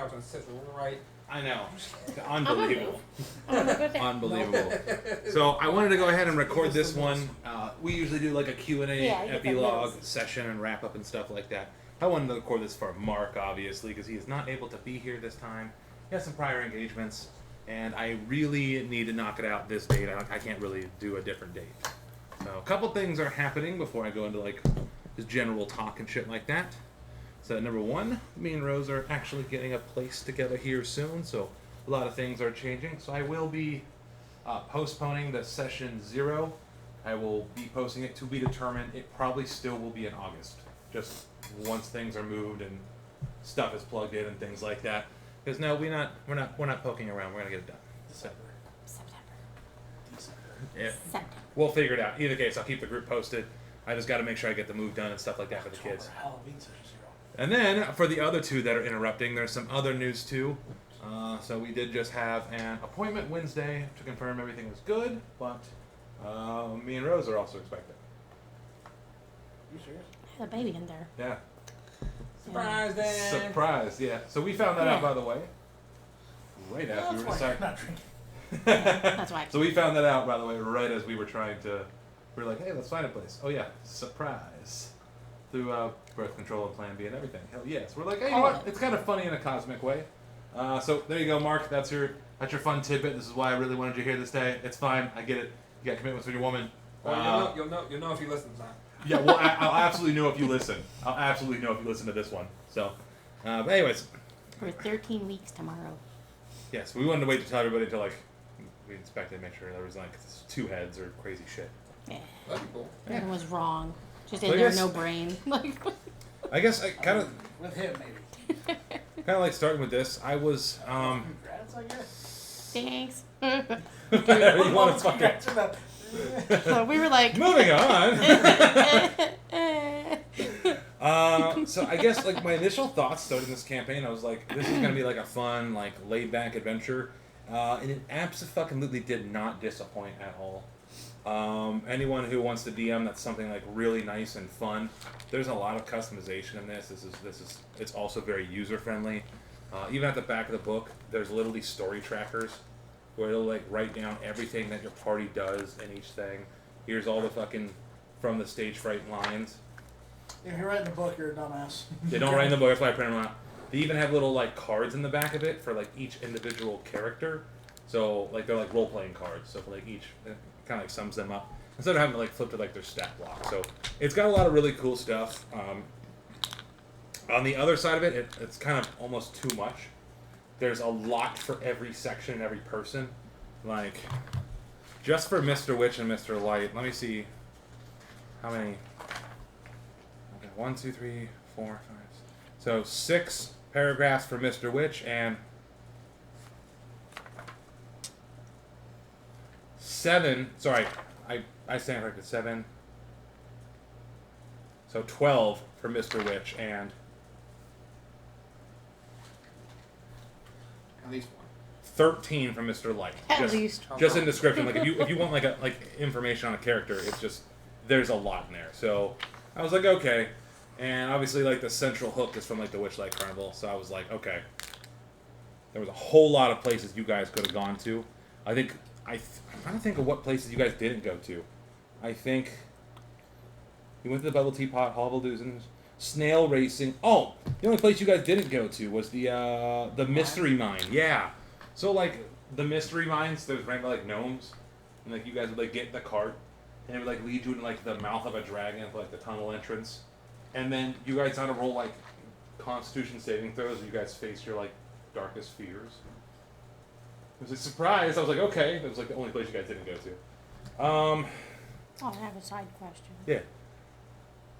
couch and sits on the right. I know. Unbelievable. Unbelievable. So I wanted to go ahead and record this one. We usually do like a Q&A epilogue session and wrap up and stuff like that. I wanted to record this for Mark, obviously, because he is not able to be here this time. He has some prior engagements, and I really need to knock it out this date. I can't really do a different date. So a couple things are happening before I go into like just general talk and shit like that. So number one, me and Rose are actually getting a place together here soon, so a lot of things are changing. So I will be postponing the session 0. I will be posting it to be determined. It probably still will be in August, just once things are moved and stuff is plugged in and things like that. Because no, we're not poking around. We're gonna get it done. September. Yeah. September. We'll figure it out. Either case, I'll keep the group posted. I just got to make sure I get the move done and stuff like that for the kids. Halloween session 0. And then, for the other two that are interrupting, there's some other news too. So we did just have an appointment Wednesday to confirm everything was good, but me and Rose are also expecting. You serious? I had a baby in there. Yeah. Surprise, Dan. Surprise, yeah. So we found that out, by the way. Right after we were deciding. Not drinking. That's why. So we found that out, by the way, right as we were trying to. We were like, hey, let's find a place. Oh yeah, surprise. Through birth control and Plan B and everything. Hell yes. We're like, hey, you know what? It's kind of funny in a cosmic way. So there you go, Mark. That's your fun tidbit. This is why I really wanted you here this day. It's fine. I get it. You got commitments with your woman. Well, you'll know if you listen to that. Yeah, well, I'll absolutely know if you listen. I'll absolutely know if you listen to this one. So, but anyways. For 13 weeks tomorrow. Yes, we wanted to wait to tell everybody until like we inspected, make sure there was like 2 heads or crazy shit. Yeah. That'd be cool. Everything was wrong. Just So in I there, guess- no brain. I guess I kind of With him, maybe. like starting with this. I was Congrats, I guess. Thanks. whatever you want to fucking Congrats or not. So we were like. moving on. So I guess like my initial thoughts starting this campaign, I was like, this is gonna be like a fun, like laid back adventure, and it absolutely did not disappoint at all. Anyone who wants to DM, that's something like really nice and fun. There's a lot of customization in this. It's also very user friendly. Even at the back of the book, there's literally story trackers where it'll like write down everything that your party does in each thing. Here's all the fucking from the stage fright lines. If you're writing a book, you're a dumbass. They don't write in the book, that's why I print them out. They even have little like cards in the back of it for like each individual character. So like they're like role playing cards. So for like each, it kind of like sums them up instead of having to like flip to like their stat block. So it's got a lot of really cool stuff. On the other side of it, it's kind of almost too much. There's a lot for every section and every person. Like just for Mr. Witch and Mr. Light. Let me see how many. 1, 2, 3, 4, 5. So 6 paragraphs for Mr. Witch and 7. Sorry, I stand corrected. 7. So 12 for Mr. Witch and At least one. 13 for Mr. Light. At least. Just in description. Like if you want like information on a character, it's just there's a lot in there. So I was like, okay. And obviously, like, the central hook is from, like, the Witchlight Carnival. So I was like, okay. There was a whole lot of places you guys could have gone to. I'm trying to think of what places you guys didn't go to. I think you went to the Bubble Teapot, Hall of Illusions, Snail Racing. Oh, the only place you guys didn't go to was the Mystery Mine. Yeah. So, like, the Mystery Mines, there's random, like, gnomes. And, like, you guys would, like, get in the cart. And it would, like, lead you into, like, the mouth of a dragon, like, the tunnel entrance. And then you guys had to roll like Constitution saving throws. You guys face your like darkest fears. It was a surprise. I was like, okay. That was like the only place you guys didn't go to. Oh, I have a side question. Yeah,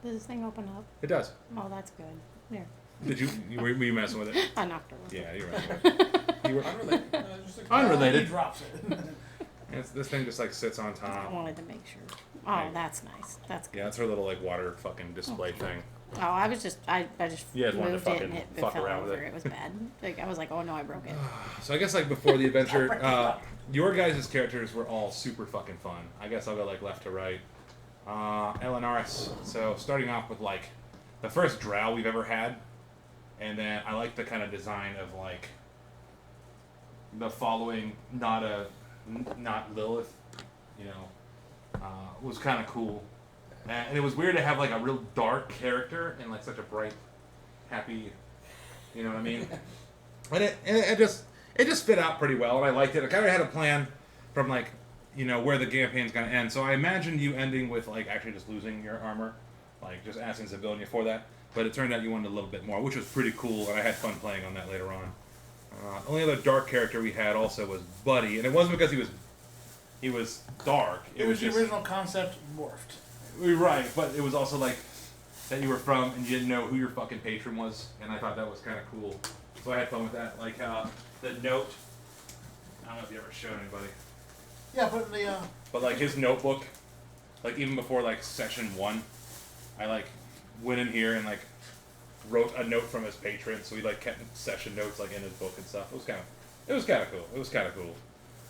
Does this thing open up? it does. Oh, that's good. There. Did were you messing with it? I knocked her with Yeah, it. you're right. You were Unrelated. Just a- He unrelated. drops it. This thing just like sits on I top. wanted to make sure. Oh, that's nice. That's good. Yeah, it's her little like water fucking display thing. Oh, I just You guys wanted to moved it fucking and it fuck fell around with over. it. It was bad. Like I was like, oh no, I broke it. So I guess like before the adventure, your guys' characters were all super fucking fun. I guess I'll go like left to right. Elenaris. So starting off with like the first drow we've ever had. And then I like the kind of design of like the following, not Lilith, you know, was kind of cool. And it was weird to have like a real dark character and like such a bright, happy, you know what I mean? And it just fit out pretty well, and I liked it. I kind of had a plan from like, you know, where the campaign's gonna end. So I imagined you ending with like actually just losing your armor, like just asking Zibilia for that. But it turned out you wanted a little bit more, which was pretty cool, and I had fun playing on that later on. Only other dark character we had also was Buddy, and it wasn't because he was dark. It was the just, original concept morphed. right, but it was also like that you were from and you didn't know who your fucking patron was, and I thought that was kind of cool. So I had fun with that. Like the note. I don't know if you ever showed anybody. Yeah, but the But like his notebook, like even before like session 1, I like went in here and like wrote a note from his patron, so he like kept session notes like in his book and stuff. It was kind of cool. It was kind of cool.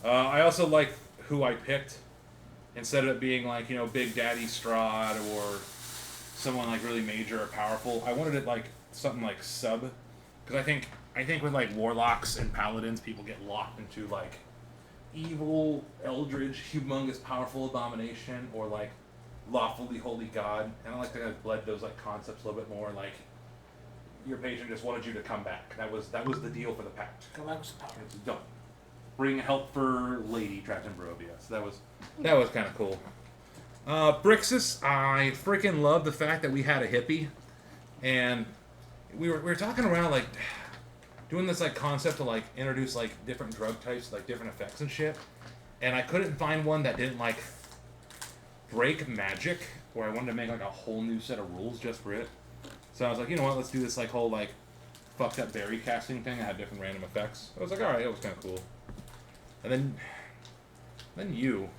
I also liked who I picked. Instead of it being like, you know, Big Daddy Strahd or someone like really major or powerful, I wanted it like something like sub, because I think with like warlocks and paladins, people get locked into like evil, eldritch, humongous, powerful abomination, or like lawfully holy god. And I like to kind of blend those like concepts a little bit more. Like your patron just wanted you to come back. That was the deal for the pact. come back with some power. It's done. Bring help for Lady trapped in Barovia. So that was kind of cool. Brixus, I freaking love the fact that we had a hippie, and we were talking around like doing this like concept to like introduce like different drug types, like different effects and shit, and I couldn't find one that didn't like break magic, or I wanted to make like a whole new set of rules just for it. So I was like, you know what, let's do this like whole like fucked up berry casting thing. I had different random effects. I was like, alright, it was kind of cool. And then you,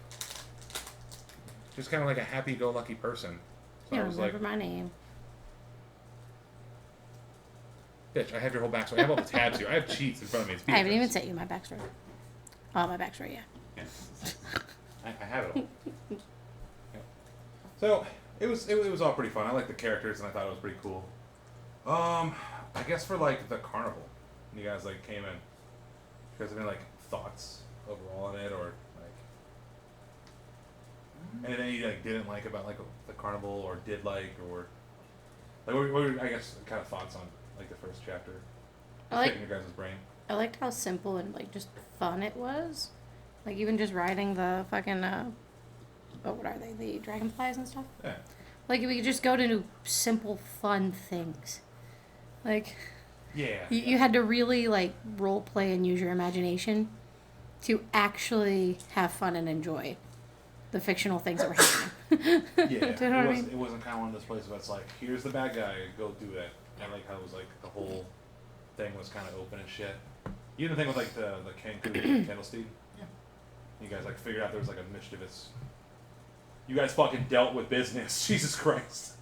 just kind of like a happy-go-lucky person. So You I don't was remember like, my name. bitch, I have your whole backstory. I have all the tabs here. I have cheats in front of me. It's I haven't even Beatrice. sent you my backstory. Oh, my backstory, yeah. Yeah. I have it all. Yeah. So it was all pretty fun. I liked the characters, and I thought it was pretty cool. I guess for like the carnival, when you guys like came in, you guys have any like thoughts overall on it, or like anything you like didn't like about like the carnival, or did like, or like what were I guess kind of thoughts on like the first chapter? Picking your guys' brain. I liked how simple and like just fun it was. Like even just riding the fucking what are they? The dragonflies and stuff. Yeah. Like we could just go to do simple fun things. Like Yeah. you had to really like role play and use your imagination to actually have fun and enjoy the fictional things that were happening. Yeah. Do you know what I mean? It wasn't kind of one of those places where it's like, here's the bad guy, go do that. And like how it was like the whole thing was kind of open and shit. Even the thing with like the Cancun Candlestein. Yeah. You guys like figured out there was like a mischievous. You guys fucking dealt with business. Jesus Christ.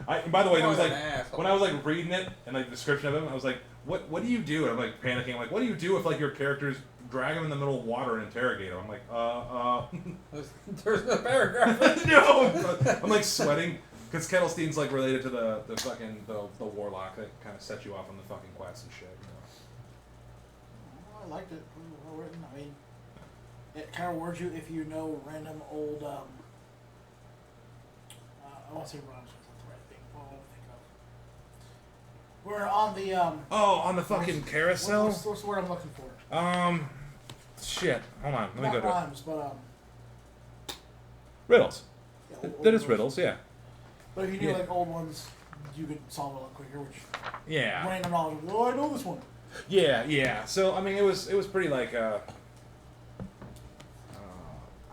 By the way, there was like when I was like reading it and like the description of him, I was like, what do you do? And I'm like panicking. I'm like, what do you do if like your characters drag him in the middle of water and interrogate him? I'm like, There's no paragraph. no. I'm like sweating because Kettlestein's like related to the fucking the warlock that kind of set you off on the fucking quest and shit. You know? I liked it. It was well written. I mean, it kind of warns you if you know random old. I want to say rhymes, but that's the right thing. What am I thinking of? We're on the Oh, on the fucking carousel. What's the word I'm looking for? Shit. Hold on. Let me Not go to it. rhymes, but Riddles. yeah, old That is ones. riddles. Yeah. But if you knew Yeah. like old ones, you could solve it a lot quicker. Which Yeah. random knowledge. Oh, I know this one. Yeah. So I mean, it was pretty like I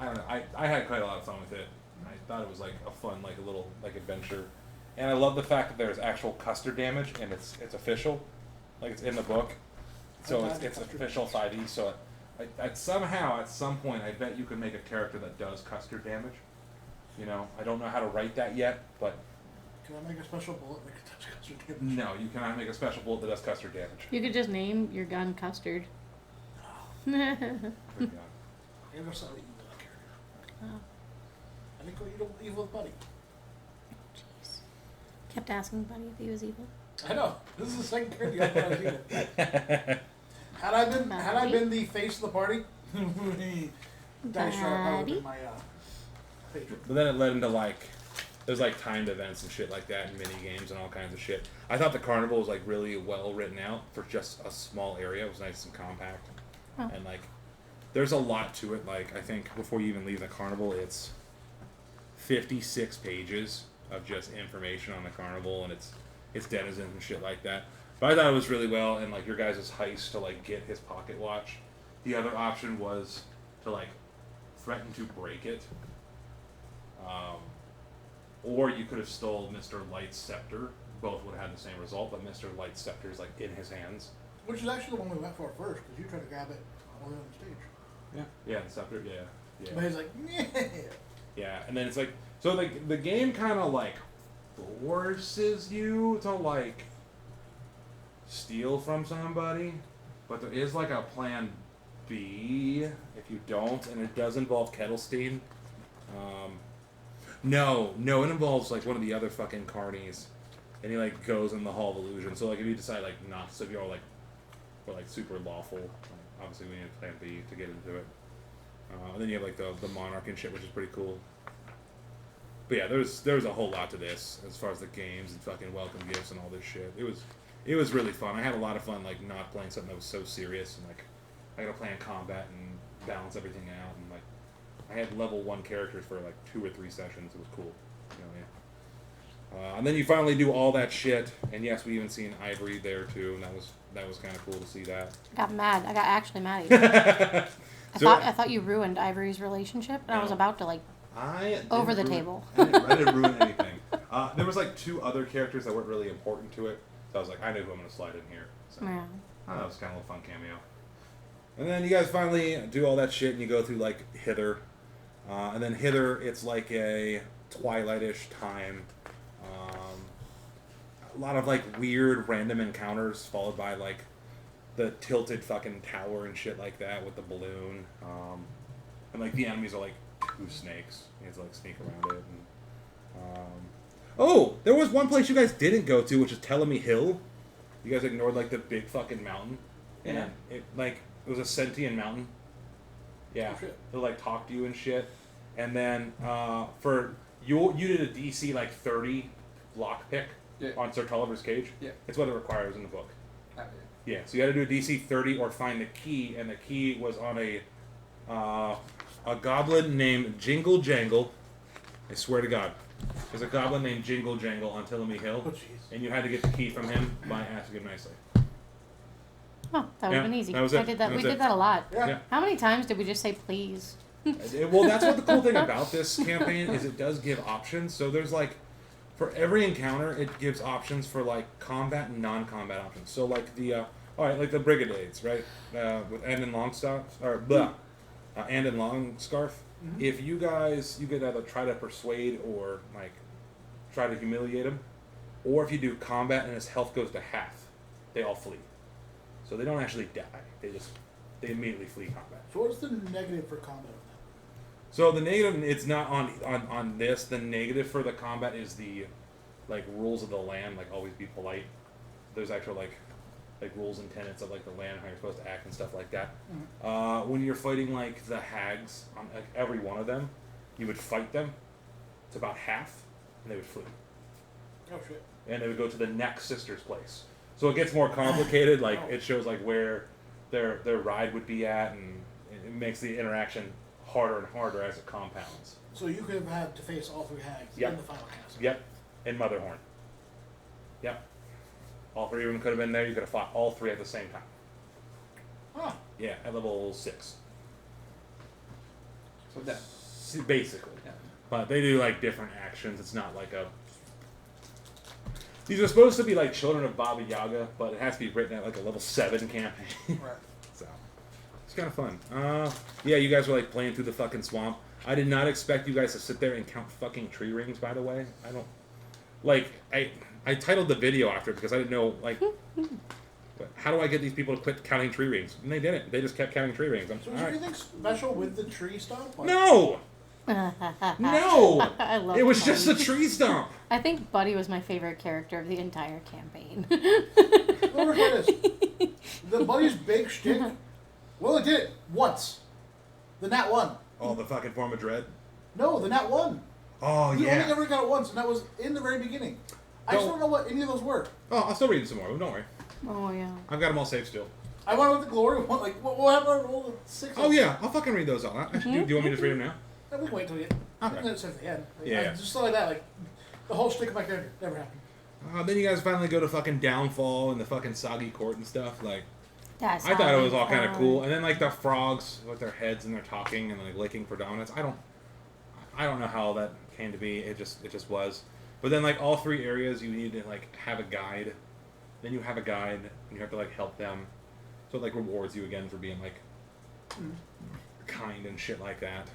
don't know. I had quite a lot of fun with it. I thought it was like a fun like a little like adventure, and I love the fact that there's actual custard damage and it's official, like it's in the book, so it's official 5e. So I somehow at some point I bet you could make a character that does custard damage. You know, I don't know how to write that yet, but Can I make a special bullet that can touch custard damage? no, you cannot make a special bullet that does custard damage. You could just name your gun Custard. Pretty good. I never saw the evil character. Oh. I think go evil with Buddy. Jeez. Kept asking Buddy if he was evil. I know. This is the second character I've ever seen it. Had I been the face of the party, Dice Sharp, I would have been my patron. But then it led into like, there's like timed events and shit like that, and mini games and all kinds of shit. I thought the carnival was like really well written out for just a small area. It was nice and compact, and like, there's a lot to it. Like I think before you even leave the carnival, it's 56 pages of just information on the carnival and its denizens and shit like that. But I thought it was really well, and like your guys' heist to like get his pocket watch. The other option was to like threaten to break it, or you could have stole Mr. Light's scepter. Both would have had the same result, but Mr. Light's scepter is like in his hands. Which is actually the one we went for first, because you tried to grab it on the stage. Yeah, the scepter. Yeah. But he's like, yeah. Yeah, and then it's like, so like the game kind of like forces you to like steal from somebody, but there is like a plan B if you don't, and it does involve Kettlestein. No, it involves like one of the other fucking carnies, and he like goes in the Hall of Illusion. So like if you decide like not, so if you're like, we're like super lawful, obviously we need a plan B to get into it. And then you have like the Monarch and shit, which is pretty cool. But yeah, there's a whole lot to this as far as the games and fucking welcome gifts and all this shit. It was really fun. I had a lot of fun like not playing something that was so serious, and like I got to plan combat and balance everything out, and like I had level 1 characters for like 2 or 3 sessions. It was cool. You know, yeah. And then you finally do all that shit, and yes, we even seen Ivory there too, and that was kind of cool to see that. I got mad. I got actually mad at you. I thought you ruined Ivory's relationship, and I was about to like over the table. I didn't ruin anything. There was like 2 other characters that weren't really important to it, so I was like, I know who I'm gonna slide in here. So Yeah. that was kind of a fun cameo. And then you guys finally do all that shit, and you go through like Hither, and then Hither, it's like a Twilight-ish time. A lot of like weird random encounters followed by like the tilted fucking tower and shit like that with the balloon, and like the enemies are like 2 snakes. You have to like sneak around it. And, oh, there was one place you guys didn't go to, which is Telemy Hill. You guys ignored like the big fucking mountain, and it was a sentient mountain. Yeah, Oh, shit. it'll like talk to you and shit. And then for you did a DC like 30 lockpick on Sir Tulliver's cage. Yeah. It's what it requires in the book. Oh, Yeah, so you had to do a DC 30 or find the key, and the key was on a goblin named Jingle Jangle. I swear to God, there's a goblin named Jingle Jangle on Tilamy Hill, Oh, jeez. and you had to get the key from him by asking him nicely. Oh, that would have been easy. that was it. I did that. That We was did it. that a lot. Yeah. How many times did we just say please? Well, that's what the cool thing about this campaign is. It does give options. So there's like, for every encounter, it gives options for like combat and non-combat options. So like like the Brigadiers, right? With End and Longscarf, or End and Longscarf. Mm-hmm. If you could either try to persuade or like try to humiliate him, or if you do combat and his health goes to half, they all flee. So they don't actually die. They immediately flee combat. So what's the negative for combat of that? So the negative, it's not on this. The negative for the combat is the like rules of the land, like always be polite. There's actual like rules and tenets of like the land, how you're supposed to act and stuff like that. Mm-hmm. When you're fighting like the hags on like every one of them, you would fight them. It's about half, and they would flee, Oh shit. and they would go to the next sister's place. So it gets more complicated. Like it shows like where their ride would be at, and it makes the interaction harder and harder as it compounds. So you could have had to face all 3 hags Yep. in the final castle. Yep, and Motherhorn. Yep. All 3 of them could have been there. You could have fought all 3 at the same time. Huh. Yeah, at level 6. So that. Basically. Yeah. But they do like different actions. It's not like a... These are supposed to be like Children of Baba Yaga, but it has to be written at like a level 7 campaign. Right. So, it's kind of fun. Yeah, you guys were like playing through the fucking swamp. I did not expect you guys to sit there and count fucking tree rings, by the way. I don't... Like, I titled the video after it because I didn't know, like... How do I get these people to quit counting tree rings? And they didn't. They just kept counting tree rings. So is All there right. anything special with the tree stuff? Like, No! No! I love It was Buddy. just a tree stump. I think Buddy was my favorite character of the entire campaign. Look at this. The Buddy's big shtick. Well, it did it once. The Nat 1. Oh, the fucking form of dread? No, the Nat 1. Oh, We yeah. only ever got it once, and that was in the very beginning. I just don't know what any of those were. Oh, I'll still read some more. Don't worry. Oh, yeah. I've got them all saved still. I went with the glory one. Like, what happened to all the 6? Oh, yeah. I'll fucking read those all. Do you want me to just read them now? We can wait till the end. Okay. It's at the end. Yeah. Just stuff like that. Like, the whole shtick of my character never happened. Then you guys finally go to fucking Downfall and the fucking soggy court and stuff. Like, That's I thought it was all kind of fun. cool. And then like the frogs with their heads and they're talking and like licking for dominance. I don't know how that came to be. It just was. But then like all 3 areas you need to like have a guide. Then you have a guide and you have to like help them. So it like rewards you again for being like kind and shit like that.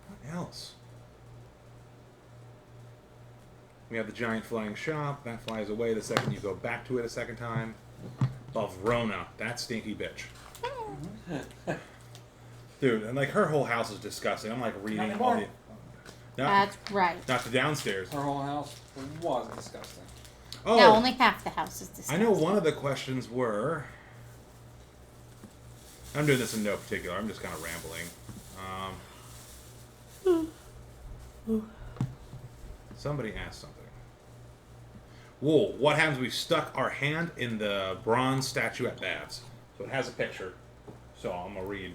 What else? We have the giant flying shop. That flies away the second you go back to it a second time. Rona, that stinky bitch. Dude, and like her whole house is disgusting. I'm like reading Not all the... anymore. That's right. Not the downstairs. Her whole house was disgusting. Oh, No, only half the house is I disgusting. know one of the questions were... I'm doing this in no particular. I'm just kind of rambling. Somebody asked something. Whoa, what happens if we stuck our hand in the bronze statuette baths? So it has a picture. So I'm going to read.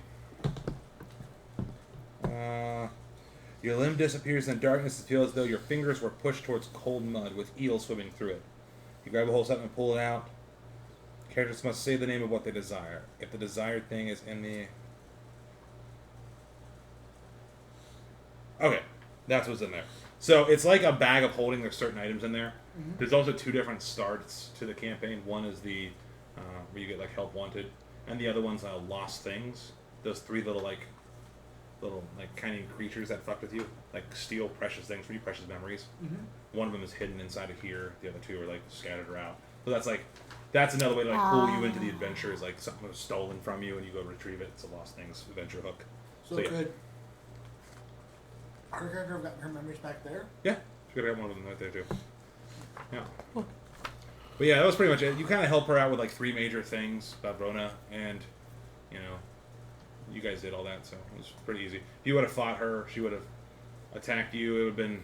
Your limb disappears in the darkness. It feels as though your fingers were pushed towards cold mud with eels swimming through it. You grab a hold of something and pull it out. Characters must say the name of what they desire. If the desired thing is in the... Okay, that's what's in there. So it's like a bag of holding. There's certain items in there. Mm-hmm. There's also 2 different starts to the campaign. One is the where you get like help wanted, and the other one's lost things. Those 3 little kind of creatures that fuck with you, like steal precious things from you, precious memories. Mm-hmm. One of them is hidden inside of here. The other 2 are like scattered around. So that's another way to like pull you into the adventure. Is like something was stolen from you and you go retrieve it. It's a lost things adventure hook. So yeah. could our character have gotten her memories back there? Yeah, she could have got one of them right there too. Yeah. But yeah, that was pretty much it. You kind of help her out with like 3 major things about Rona, and you know, you guys did all that, so it was pretty easy. If you would have fought her, she would have attacked you. It would have been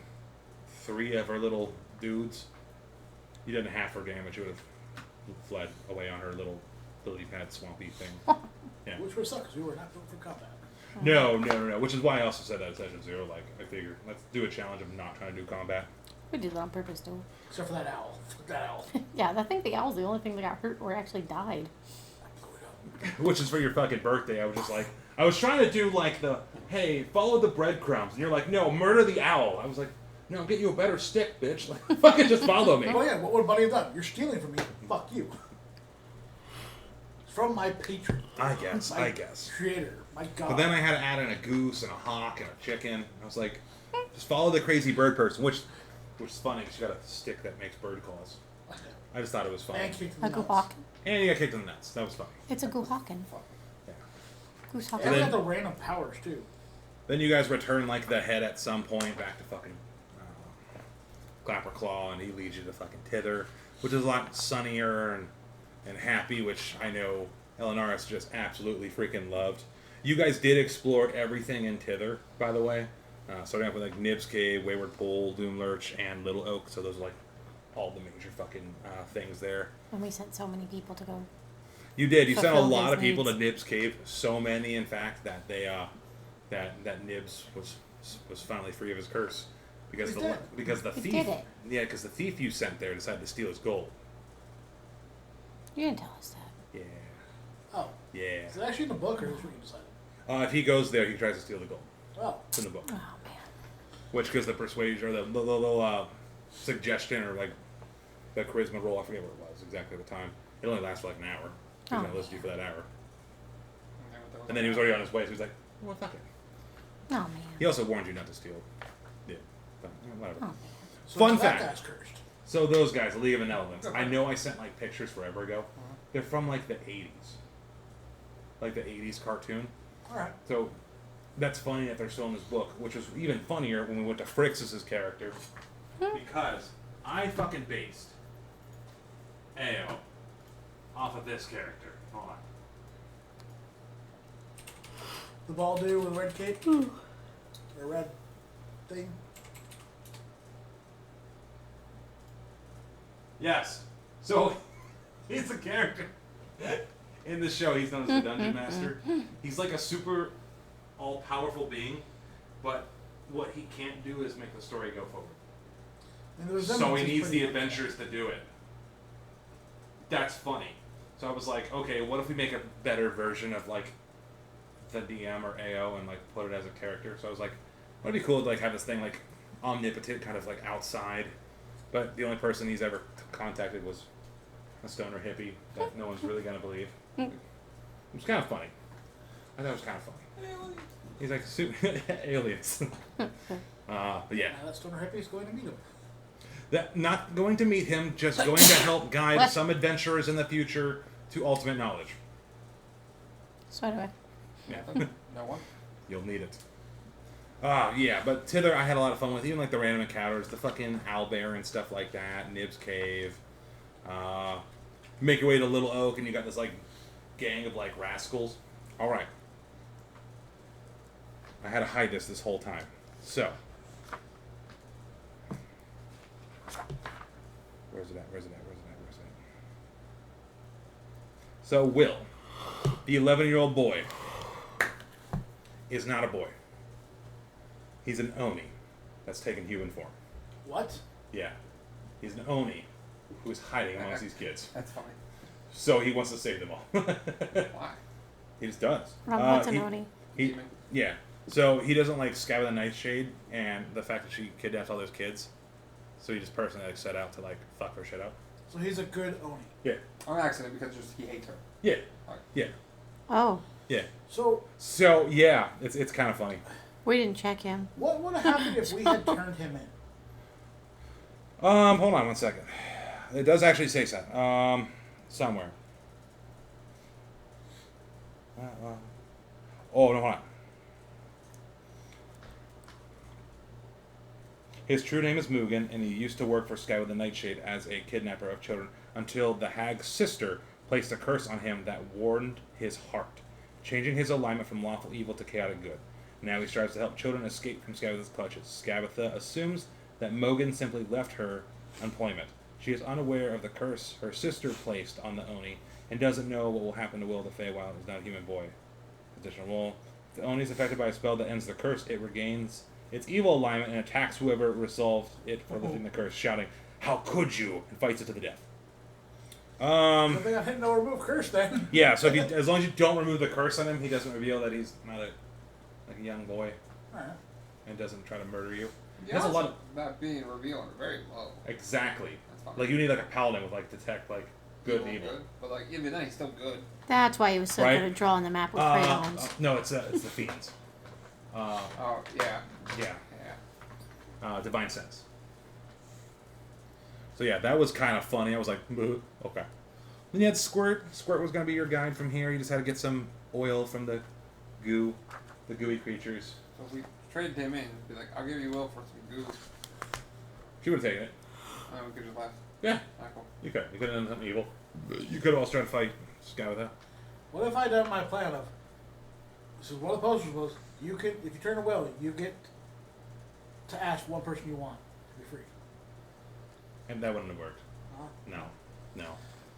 3 of her little dudes. You didn't half her damage. You would have fled away on her little lily pad swampy thing. Yeah. Which would suck because we were not built for combat. No. Which is why I also said that at session 0. Like, I figured, let's do a challenge of not trying to do combat. We did it on purpose, too. Except for that owl. Fuck that owl. Yeah, I think the owl's the only thing that got hurt or actually died. Which is for your fucking birthday. I was just like, I was trying to do like the, hey, follow the breadcrumbs. And you're like, no, murder the owl. I was like, no, I'll get you a better stick, bitch. Like, fucking just follow me. Oh yeah, what would Buddy have done? You're stealing from me. Fuck you. It's from my patron. I guess. My creator. My god. But then I had to add in a goose and a hawk and a chicken. I was like, just follow the crazy bird person, which is funny because you got a stick that makes bird calls. I just thought it was funny. And kicked in A the nuts. gohawk. And you got kicked in the nuts. That was funny. It's a gohawken. Yeah. Goose And hawken. we then- got the random powers too. Then you guys return like the head at some point back to fucking Clapper Claw, and he leads you to fucking Tither, which is a lot sunnier and happy, which I know Elenaris just absolutely freaking loved. You guys did explore everything in Tither, by the way. Starting off with like Nib's Cave, Wayward Pool, Doom Lurch, and Little Oak. So those are like all the major fucking things there. And we sent so many people to go. You did. You sent a Fulfill lot his of people to needs. Nib's Cave. So many, in fact, that they that Nibs was finally free of his curse because He's the dead. because the He thief did it. because the thief you sent there decided to steal his gold. You didn't tell us that. Yeah, Oh. yeah. Is it actually in the book or is it what you decided? If he goes there, he tries to steal the gold. Oh. It's in the book. Oh, man. Which gives the persuasion or the little suggestion or like the charisma roll. I forget what it was exactly at the time. It only lasts for like an hour. He's Oh. gonna listen to you for that hour. And then he was already on his way, so he was like, "Well, fuck it." Oh, man. He also warned you not to steal. Yeah, but whatever. Oh, man. So Fun that fact. guy's cursed. So those guys, the League of Benevolence, I know I sent like pictures forever ago. They're from like the 80s. Like the 80s cartoon. Alright. So that's funny that they're still in this book, which was even funnier when we went to Frix's character, because I fucking based Ao off of this character. Hold on. The bald dude with a red cape? Or a red thing? Yes. So he's a character in the show. He's known as the Dungeon Master. He's like a super all-powerful being, but what he can't do is make the story go forward. And the So resemblance he is needs pretty the good. adventures to do it. That's funny. So I was like, okay, what if we make a better version of like the DM or AO and like put it as a character? So I was like, it'd be cool to like have this thing like omnipotent, kind of like outside, but the only person he's ever contacted was a stoner hippie that no one's really gonna believe. It was kind of funny. I thought it was kind of funny. He's like aliens. But yeah, Now that stoner hippie is going to meet him. that not going to meet him, just going to help guide What? some adventurers in the future to ultimate knowledge. So do I. Yeah, No one? you'll need it. Yeah, but Tither I had a lot of fun with, even like the random encounters, the fucking owlbear and stuff like that, Nib's Cave. Make your way to Little Oak and you got this like gang of like rascals. Alright. I had to hide this whole time. So. Where's it at? So Will, the 11-year-old boy, is not a boy. He's an Oni that's taken human form. What? Yeah. He's an Oni who is hiding amongst these kids. That's funny. So he wants to save them all. Why? He just does. What's an he- Oni? He, yeah. So he doesn't like Sky with a Nightshade and the fact that she kidnaps all those kids. So he just personally like set out to like fuck her shit up. So he's a good Oni. Yeah. On accident because just he hates her. Yeah. Alright. Yeah. Oh, Yeah. So So yeah, it's kind of funny. we didn't check him. what would have happened if we had turned him in? Hold on one second. It does actually say so. Somewhere. Oh no, hold on. His true name is Mugen, and he used to work for Sky with the Nightshade as a kidnapper of children until the hag's sister placed a curse on him that warned his heart, changing his alignment from lawful evil to chaotic good. Now he strives to help children escape from Scabatha's clutches. Scabatha assumes that Mugen simply left her employment. She is unaware of the curse her sister placed on the Oni, and doesn't know what will happen to Will the Feywild is not a human boy. Additional role. If the Oni is affected by a spell that ends the curse, it regains its evil alignment and attacks whoever resolved it for lifting the curse, shouting, "How could you?" and fights it to the death. I think I didn't know remove curse then. Yeah, so if you, as long as you don't remove the curse on him, he doesn't reveal that he's not like a young boy Alright. and doesn't try to murder you. The There's a odds lot of of that being revealed are very low. exactly. That's fine. Like you need like a paladin with like detect like good and evil. But like even then he's still good. That's why he was so Right. good at drawing the map with crayons. No, it's the fiends. Oh yeah. Yeah, Yeah. divine sense. So yeah, that was kind of funny. I was like, okay. Then you had Squirt. Squirt was gonna be your guide from here. You just had to get some oil from the goo, the gooey creatures. So if we traded him in, be like, I'll give you Will for some goo. She would have taken it. And then we could just left. Yeah, Alright, cool. you could. You could have done something evil. You could have also tried to fight Sky with that. What if I done my plan of? This is one of the posters was you can if you turn a will, you get to ask one person you want to be free. And that wouldn't have worked. Huh? No.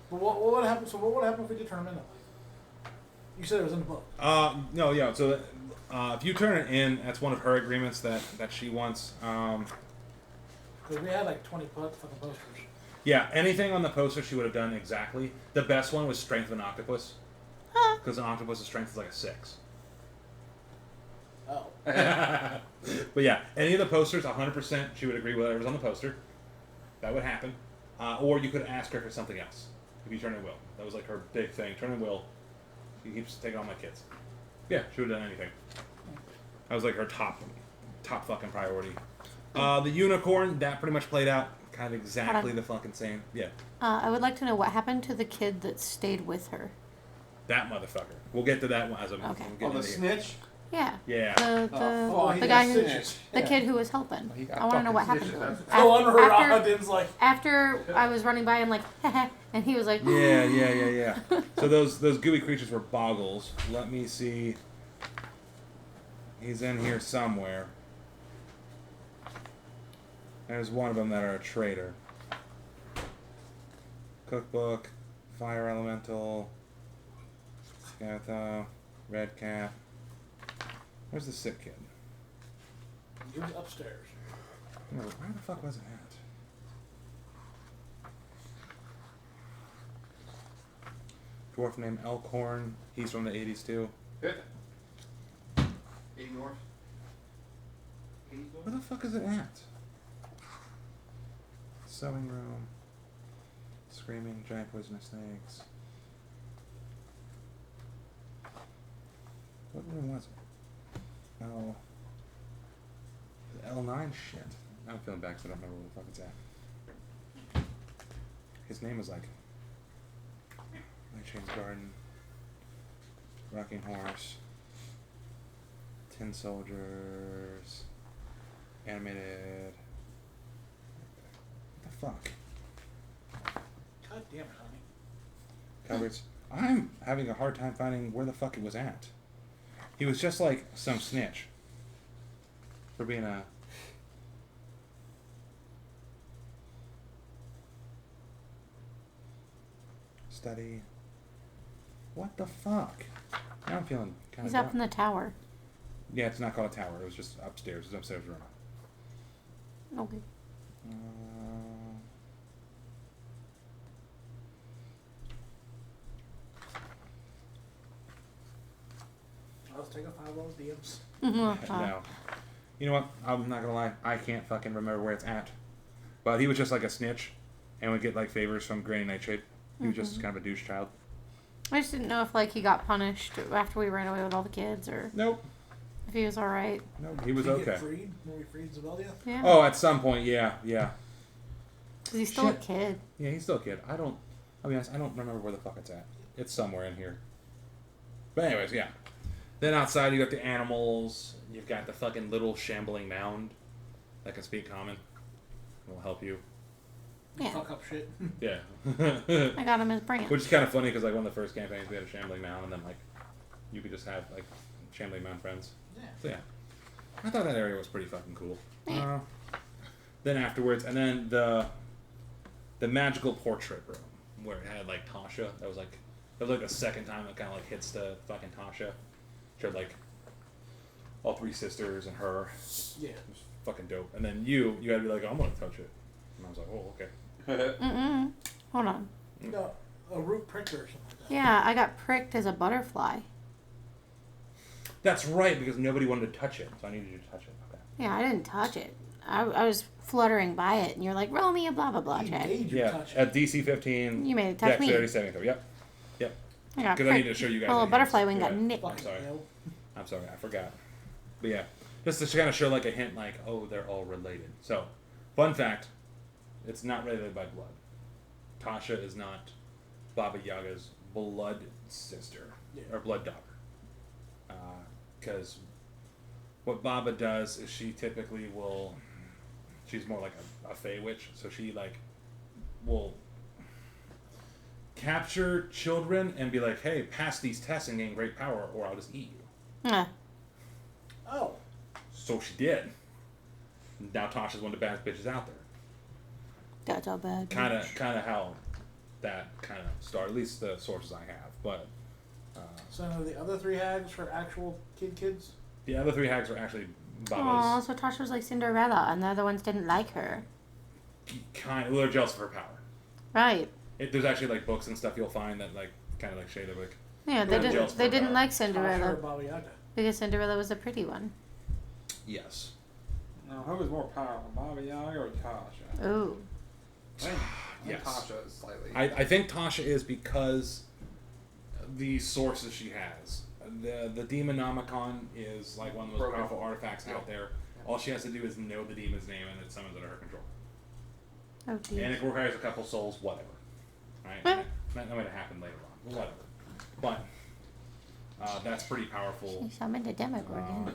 But what would happen? So what would happen if we did turn him in? You said it was in the book. No, yeah. So if you turn it in, that's one of her agreements that she wants. Because we had like 20 fucking posters. Yeah, anything on the poster she would have done exactly. The best one was strength of an octopus. Huh. Because an octopus's strength is like a 6. Oh. But yeah, any of the posters, 100% she would agree with whatever's on the poster. That would happen. Or you could ask her for something else. If you turn in Will. That was like her big thing. Turn in Will. She keeps taking all my kids. Yeah, she would have done anything. That was like her top fucking priority. The unicorn, that pretty much played out kind of exactly the fucking same. Yeah. I would like to know what happened to the kid that stayed with her. That motherfucker. We'll get to that one as I'm Okay. getting Oh, the into here. snitch? Yeah. Yeah. The guy who snitched. the kid who was helping. He got I want to know what fucking happened to him. snitched. The one where After, Aladdin's like, after I was running by him like, and he was like, Yeah. So those gooey creatures were boggles. Let me see. He's in here somewhere. There's one of them that are a traitor. Cookbook, Fire Elemental, Scatha, Red Cat. Where's the sick kid? he was upstairs. No, where the fuck was it at? Dwarf named Elkhorn. He's from the 80s too. Hit. 80 north. 80 north? Where the fuck is it at? Sewing room. Screaming giant poisonous snakes. What room was it? Oh. L9 shit. I'm feeling back, so I don't remember where the fuck it's at. His name is like Nightchain's Garden, Rocking Horse, Tin Soldiers, Animated. What the fuck? God damn it, honey. Covers. I'm having a hard time finding where the fuck it was at. He was just like some snitch. For being a... Study. What the fuck? Now I'm feeling kind he's of... up in the tower. Yeah, it's not called a tower. It was just upstairs. It was an upstairs room. Okay. Let's take a 5 on DMs. No. You know what? I'm not gonna lie. I can't fucking remember where it's at. But he was just like a snitch, and would get like favors from Granny Nightshade. He was just kind of a douche child. I just didn't know if like he got punished after we ran away with all the kids, or Nope. if he was all right. Nope. He was Did he okay. get freed when we freed Zebelia? Yeah. Oh, at some point, yeah. Because he's still Shit. a kid. Yeah, he's still a kid. I'll be honest, I don't remember where the fuck it's at. It's somewhere in here. But anyways, yeah. Then outside you got the animals. You've got the fucking little shambling mound that can speak common. Will help you. Yeah. Fuck up shit. Yeah. I got him as branch. Which is kind of funny because like one of the first campaigns we had a shambling mound, and then like you could just have like shambling mound friends. Yeah. So yeah, I thought that area was pretty fucking cool. Yeah. Then afterwards, and then the magical portrait room where it had like Tasha. That was like the second time it kind of like hits the fucking Tasha. Showed like all three sisters and her. Yeah. It was fucking dope. And then you had to be like, I'm gonna touch it. And I was like, oh, okay. Mm-mm. Hold on. No, a root pricker or something like that. Yeah, I got pricked as a butterfly. That's right, because nobody wanted to touch it, so I needed you to touch it. Okay. Yeah, I didn't touch it. I was fluttering by it, and you're like, roll me a blah, blah, blah You check. made you Yeah, touch it. at DC 15. You made it touch me. Dexterity saving throw. Yep. I got Because I needed pricked. to show you guys. My little the butterfly hands. wing got Yeah. nicked. Fucking sorry. hell. I'm sorry, I forgot. But yeah, just to kind of show like a hint, like, oh, they're all related. So, fun fact, it's not related by blood. Tasha is not Baba Yaga's blood sister, Yeah. or blood daughter. Because what Baba does is she typically will, she's more like a Fey witch, so she like will capture children and be like, hey, pass these tests and gain great power, or I'll just eat you. Oh. So she did. Now Tasha's one of the baddest bitches out there. That's all bad. Kind of how that kind of started. At least the sources I have. But So the other 3 hags were actual kids? the other 3 hags are actually Aw, Baba's. so Tasha was like Cinderella, and the other ones didn't like her. Well, they're jealous of her power. Right. There's actually like books and stuff you'll find that like kind of like shade of like. Yeah, they Yeah, jealous didn't. They for didn't her. like Tasha or Cinderella Baba Yaga? because Cinderella was the pretty one. Yes. No, who was more powerful, Baba Yaga or Tasha? Ooh. I think Yes. Tasha is slightly. I think Tasha is because the sources she has. The Demonomicon is like one of the most Broken. powerful artifacts out there. Yeah. All she has to do is know the demon's name and it summons it under her control. Oh, And dear. it requires a couple souls, whatever. Right? Eh. That might have happened later on. Whatever. but that's pretty powerful. She summoned a Demogorgon.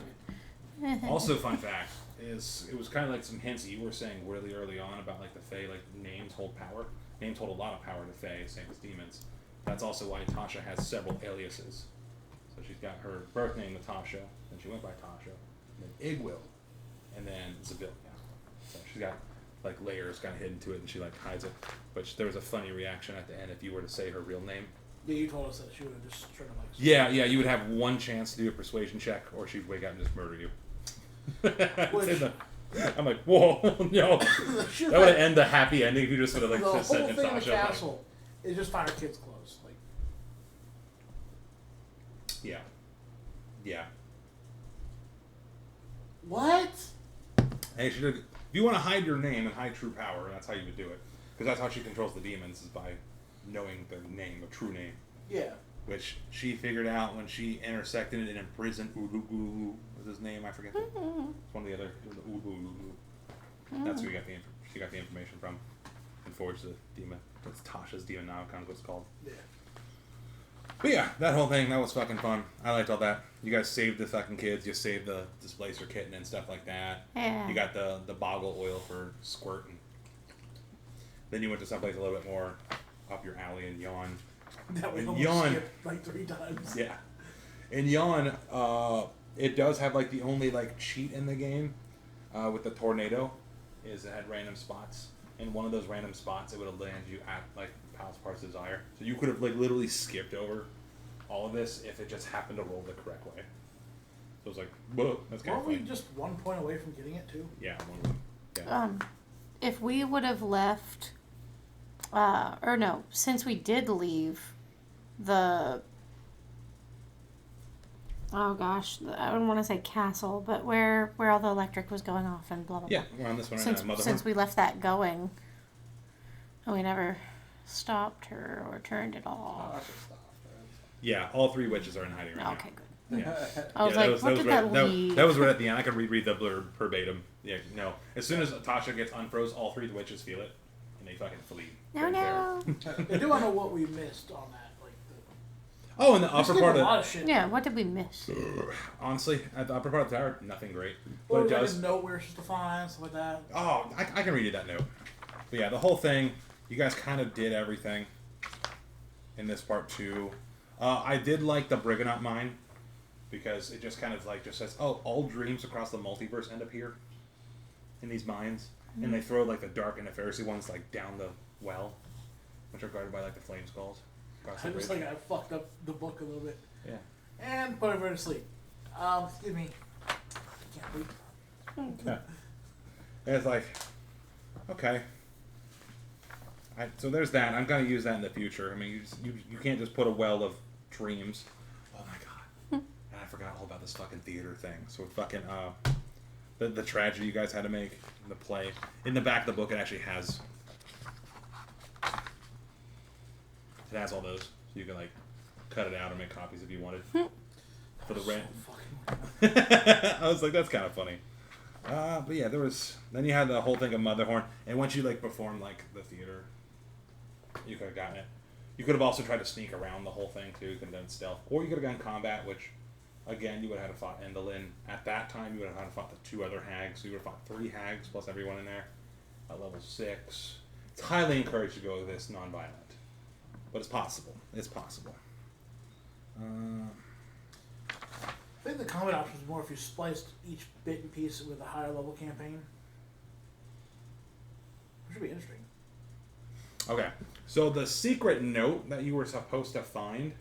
Also, fun fact is it was kind of like some hints that you were saying really early on about like the Fae, like names hold power. Names hold a lot of power to Fae, same as demons. That's also why Tasha has several aliases. So she's got her birth name Natasha, then she went by Tasha, and then Igwil, and then Zabilia. So she's got like layers kind of hidden to it, and she like hides it. But there was a funny reaction at the end if you were to say her real name. Yeah, you told us that she would have just tried to like. Yeah, you would have one chance to do a persuasion check, or she'd wake up and just murder you. I'm like, whoa, no. That would end the happy ending if you just would have like the just whole said thing in the Natasha. castle is just find her kids' clothes. Like, yeah. what? Hey, if you want to hide your name and hide true power, that's how you would do it. Because that's how she controls the demons, is by knowing their name, a true name. Yeah. Which she figured out when she intersected it and imprisoned Ulu was his name. I forget. It's one of the other Ulu. That's where she got the information from. And forged the demon. It's Tasha's Demonomicon is what it's called. Yeah. But yeah, that whole thing, that was fucking fun. I liked all that. You guys saved the fucking kids. You saved the displacer kitten and stuff like that. Yeah. You got the boggle oil for squirting. Then you went to someplace a little bit more up your alley in Yawn. That we And almost Yawn. skipped like 3 times. Yeah. In Yawn, it does have like the only like cheat in the game with the tornado is it had random spots. In one of those random spots, it would have landed you at like Palace Parts Desire. So you could have like literally skipped over all of this if it just happened to roll the correct way. So it was like, whoa, that's kind of Weren't we funny. just 1 point away from getting it too? Yeah, one of them. Yeah. If we would have left, or no, since we did leave the, oh gosh, I don't want to say castle, but where all the electric was going off and blah blah blah. Yeah, we're on this one right Since now. Motherhorn. since we left that going, and we never stopped her or turned it off. Tasha stopped. Yeah, all 3 witches are in hiding right now. Okay, good. Yeah. I was Yeah, like, what did right, that leave? that was right at the end. I could reread the blurb verbatim. Yeah, no. As soon as Tasha gets unfroze, all 3 witches feel it, and they fucking flee. No, Right no. there. I do want to know what we missed on that. Like, Oh, in the we upper skipped part a of lot of shit. Yeah, what did we miss? honestly, at the upper part of the tower, nothing great. Or But it like does. a note where it's just to find, stuff like that. Oh, I can read you that note. But yeah, the whole thing, you guys kind of did everything in this part too. I did like the Briganout mine because it just kind of like just says, oh, all dreams across the multiverse end up here in these mines, and they throw like the dark and nefarious ones like down the well, which are guarded by like the flame skulls. Across the I just bridge. like I fucked up the book a little bit Yeah. and put everyone to sleep. Excuse me. I can't breathe. Yeah. And it's like, okay. So there's that. I'm gonna use that in the future. I mean, you can't just put a well of dreams. Oh my god! And I forgot all about this fucking theater thing. So fucking the tragedy you guys had to make in the play. In the back of the book, it actually has all those, so you can like cut it out or make copies if you wanted for the rent. I was like, that's kind of funny. But yeah, then you had the whole thing of Motherhorn, and once you like performed like the theater, you could have gotten it. You could have also tried to sneak around the whole thing too. You could have done stealth, or you could have gone combat, which again you would have had to fought Endolin. At that time, you would have had to fought the 2 other hags. So you would have fought 3 hags plus everyone in there at level 6. It's highly encouraged to go with this non-violent, but it's possible. It's possible. I think the combat option is more if you spliced each bit and piece with a higher level campaign. Which should be interesting. Okay, so the secret note that you were supposed to find.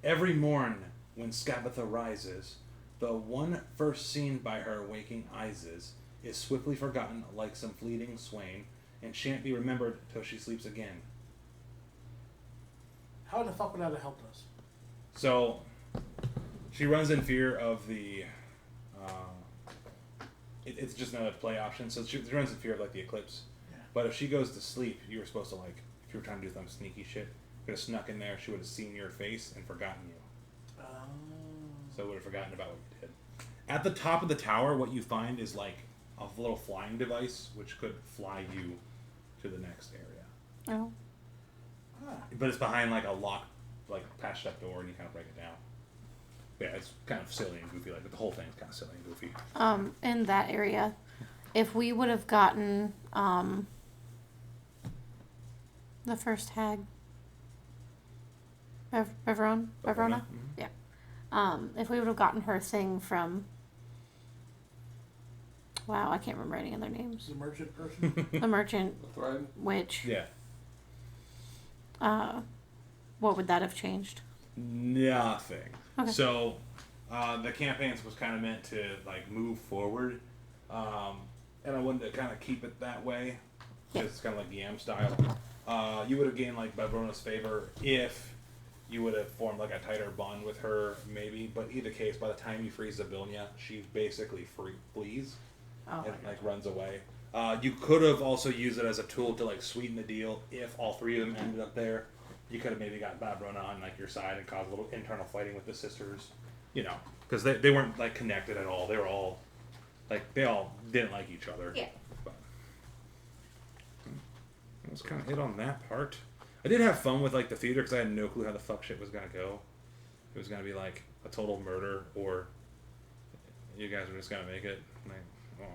Every morn when Skabatha rises, the one first seen by her waking eyes is swiftly forgotten like some fleeting swain, and shan't be remembered till she sleeps again. How the fuck would that have helped us? So, she runs in fear of the... it's just another play option, so she runs in fear of like the eclipse. Yeah. But if she goes to sleep, you were supposed to like, if you were trying to do some sneaky shit, you could have snuck in there, she would have seen your face and forgotten you. So would have forgotten about what you did. At the top of the tower, what you find is like a little flying device, which could fly you to the next area. Oh. Ah. But it's behind like a locked, like patched up door, and you kind of break it down. Yeah, it's kind of silly and goofy. Like the whole thing's kind of silly and goofy. In that area, if we would have gotten the first hag, Beverona, Mhm. yeah. If we would have gotten her thing from, wow, I can't remember any other names. The merchant person. The merchant The thread. witch. Yeah. What would that have changed? Nothing. Okay. So, the campaigns was kind of meant to like move forward, and I wanted to kind of keep it that way, just kind of like Yam style. You would have gained like Babrona's favor if you would have formed like a tighter bond with her, maybe. But either case, by the time you freeze Zabilnia, she basically flees Oh, and like runs away. You could have also used it as a tool to like sweeten the deal if all three of them ended up there. You could have maybe got Babrona on like your side and caused a little internal fighting with the sisters, you know, because they weren't like connected at all. They were all like they all didn't like each other. Yeah. But that was kind of it on that part. I did have fun with like the theater because I had no clue how the fuck shit was gonna go. It was gonna be like a total murder or you guys were just gonna make it. Like,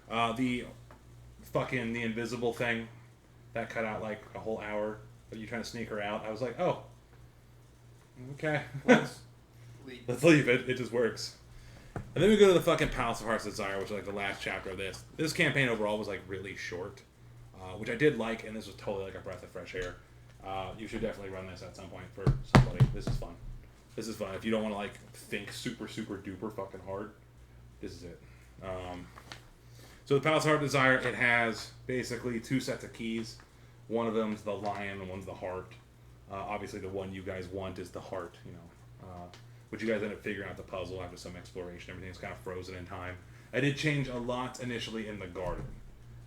oh. The invisible thing that cut out like a whole hour of you trying to sneak her out. I was like, oh, okay, Let's leave. let's leave it. It just works. And then we go to the fucking Palace of Heart's Desire, which is like the last chapter of this. This campaign overall was like really short, which I did like, and this was totally like a breath of fresh air. You should definitely run this at some point for somebody. This is fun. This is fun. If you don't want to like think super duper fucking hard, this is it. So the Palace of Heart Desire, it has basically two sets of keys. One of them's the lion, and one's the heart. Obviously, the one you guys want is the heart, you know. But you guys end up figuring out the puzzle after some exploration. Everything's kind of frozen in time. I did change a lot initially in the garden.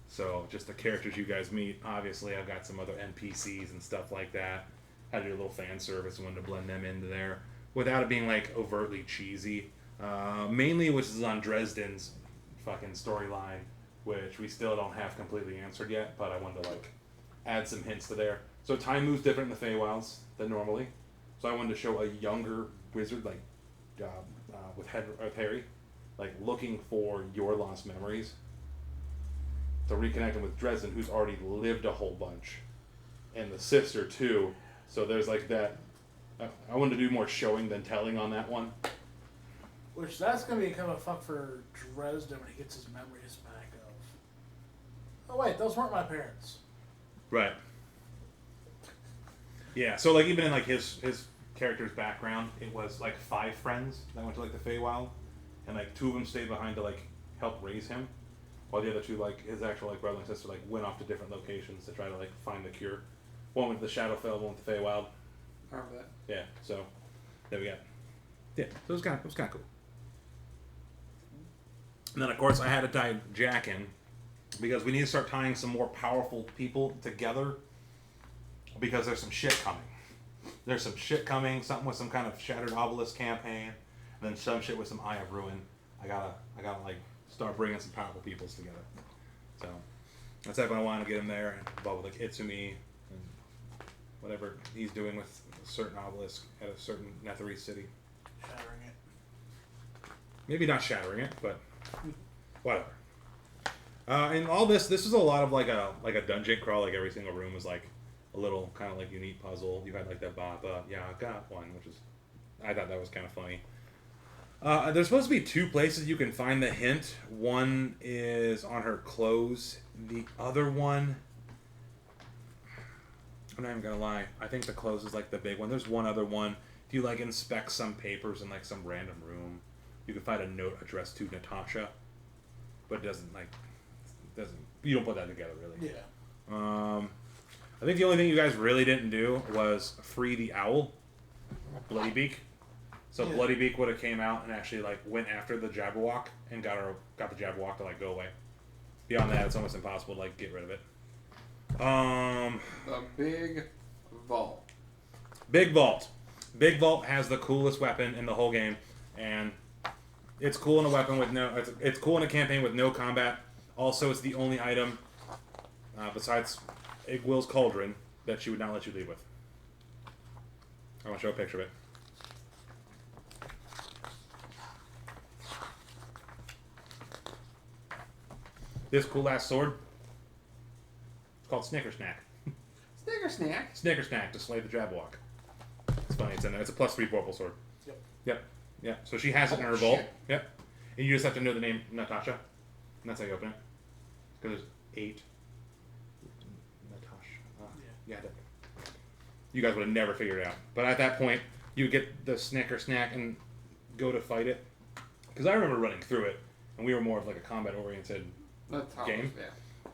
So just the characters you guys meet. Obviously, I've got some other NPCs and stuff like that. Had to do a little fan service and wanted to blend them into there without it being like overtly cheesy. Mainly, which is on Dresden's fucking storyline, which we still don't have completely answered yet, but I wanted to like add some hints to there. So time moves different in the Feywilds than normally. So I wanted to show a younger wizard like with Harry, like looking for your lost memories. To reconnect him with Dresden, who's already lived a whole bunch, and the sister too. So there's like that. I wanted to do more showing than telling on that one. Which that's gonna be kind of a fuck for Dresden when he gets his memories back of. Oh wait, those weren't my parents. Right. Yeah, so like even in like his character's background, it was like 5 friends that went to like the Feywild, and like 2 of them stayed behind to like help raise him, while the other 2, like his actual like brother and sister, like went off to different locations to try to like find the cure. One went to the Shadowfell, one went to the Feywild. I remember that. Yeah, so there we go. Yeah, so it was kind of cool. And then of course I had to tie Jack in because we need to start tying some more powerful people together because there's some shit coming. There's some shit coming, something with some kind of Shattered Obelisk campaign, and then some shit with some Eye of Ruin. I gotta like start bringing some powerful peoples together. So that's definitely why I want to get him there, involved with like Itsumi and whatever he's doing with a certain obelisk at a certain Netherese city. Shattering it. Maybe not shattering it, but whatever. And all this is a lot of like a dungeon crawl. Like every single room was like a little kind of like unique puzzle. You had like the Baba Yaga one, which is I thought that was kind of funny. There's supposed to be 2 places you can find the hint. One is on her clothes. The other one, I'm not even gonna lie, I think the clothes is like the big one. There's one other one. If you like inspect some papers in like some random room, you can find a note addressed to Natasha, but it doesn't you don't put that together really. Yeah. I think the only thing you guys really didn't do was free the owl, Bloodybeak. So Yeah. Bloodybeak would have came out and actually like went after the Jabberwock and got the Jabberwock to like go away. Beyond that, it's almost impossible to like get rid of it. The big vault. Big Vault. Big Vault has the coolest weapon in the whole game, and it's cool in a weapon with no. It's cool in a campaign with no combat. Also, it's the only item besides Igwil's cauldron that she would not let you leave with. I want to show a picture of it. This cool ass sword. It's called Snicker Snack. Snicker snack. Snicker Snack to slay the Jabberwock. It's funny. It's in there. It's a +3 vorpal sword. Yep. Yep. Yep. So she has it in her Oh, vault. shit. Yep. And you just have to know the name Natasha. And that's how you open it. Because there's 8. Natasha. Yeah. You guys would have never figured it out. But at that point, you would get the Snicker Snack and go to fight it. Because I remember running through it, and we were more of like a combat-oriented That's how game. Yeah.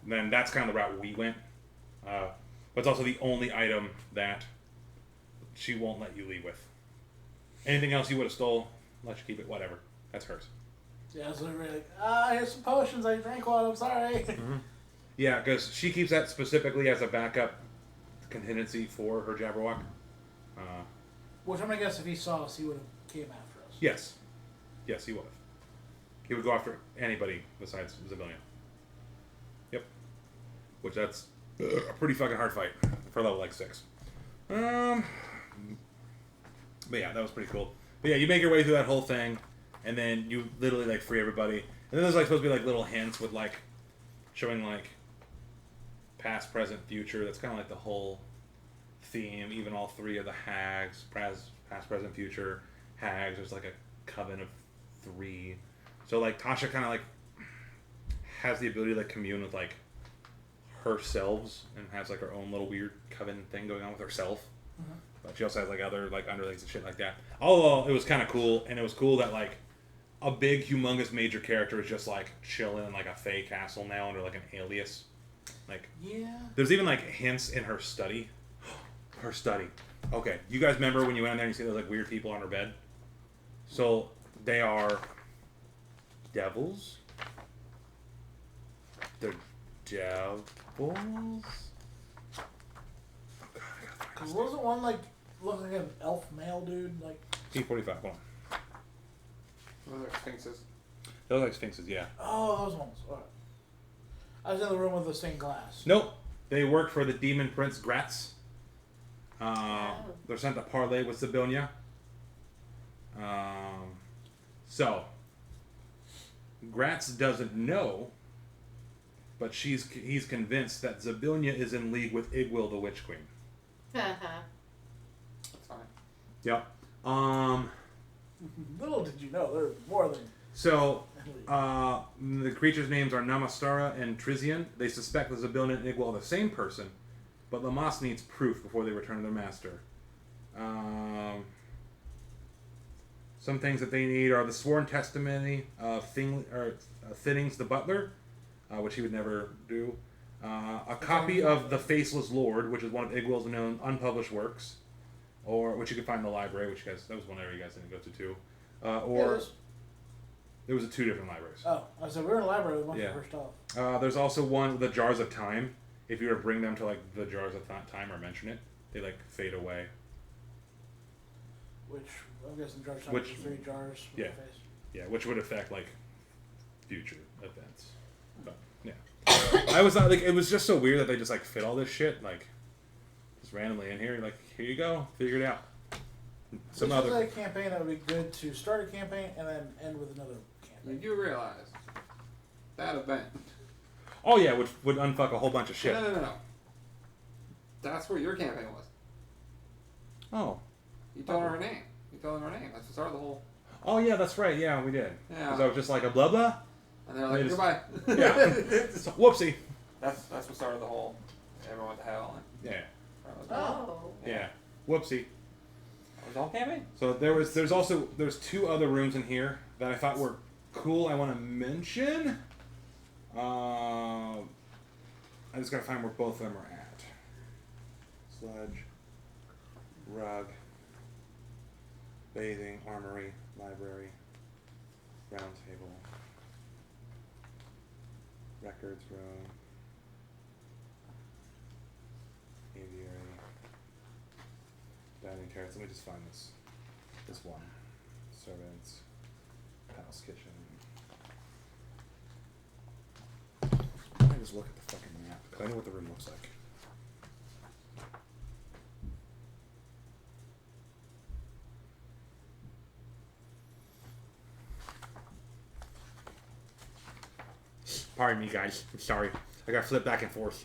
And then that's kind of the route we went. But it's also the only item that she won't let you leave with. Anything else you would have stole, let you keep it, whatever. That's hers. Yeah, so they're like, here's some potions. I drank one. I'm sorry. Yeah, because she keeps that specifically as a backup contingency for her Jabberwock. Which I'm gonna guess if he saw us, he would have came after us. Yes. Yes, he would have. He would go after anybody besides Zabilia. Yep. Which that's a pretty fucking hard fight for level like 6. But yeah, that was pretty cool. But yeah, you make your way through that whole thing, and then you literally like free everybody. And then there's like supposed to be like little hints with like showing like past, present, future. That's kind of like the whole theme. Even all 3 of the hags, past, present, future hags. There's like a coven of 3. So like Tasha kind of like has the ability to like commune with like herselves and has like her own little weird coven thing going on with herself. But she also has like other like underlings and shit like that. Although it was kind of cool, and it was cool that like a big, humongous major character is just like chilling in like a Fey castle now under like an alias. Like there's even like hints in her study. Her study. Okay, you guys remember when you went in there and you see those like weird people on her bed? So they are devils. They're devils. Oh God, I gotta find Cause wasn't one like look like an elf male dude like? E45. Hold on. Those are sphinxes. They look like sphinxes. Yeah. Oh, those ones. All right. I was in the room with the stained glass. Nope. They work for the demon prince Gratz. They're sent to parley with Sibilia. So Gratz doesn't know, but he's convinced that Zabilia is in league with Igwil, the Witch Queen. That's fine. Yep. Little did you know, there's more than. So the creatures' names are Namastara and Trizian. They suspect that Zabilia and Igwil are the same person, but Lamas needs proof before they return to their master. Some things that they need are the sworn testimony of Thinnings the Butler, which he would never do. A copy of The Faceless Lord, which is one of Igwil's known unpublished works, or which you can find in the library, which you guys, that was one area you guys didn't go to too. There was 2 different libraries. Oh, I said we were in the library with a bunch of her stuff. There's also one, the Jars of Time. If you were to bring them to like the Jars of Time or mention it, they like fade away. Which I'm guessing jars. Which 3 jars. With yeah, the face. yeah, which would affect like future events. But yeah, I was not like it was just so weird that they just like fit all this shit like just randomly in here. Like here you go, figure it out. Some this other is a campaign that would be good to start a campaign and then end with another You campaign. do realize that event. Oh yeah, which would unfuck a whole bunch of shit. No. That's where your campaign was. Oh. You told her name. You told them her name. That's the start of the whole. Oh yeah, that's right. Yeah, we did. Yeah. Because I was just like a blah blah. And they're like, They just- goodbye. Yeah. So, whoopsie. That's what started the whole. Everyone went to hell. And Yeah. Oh. Yeah. Whoopsie. That was the whole campaign. So there's 2 other rooms in here that I thought were cool. I want to mention. I just gotta find where both of them are at. Sludge, rug, bathing, armory, library, round table, records room, aviary, dining terrace. Let me just find this one. Servants, house, kitchen. I just look at the fucking map because I know what the room looks like. Pardon me, guys. I'm sorry. I got flipped back and forth.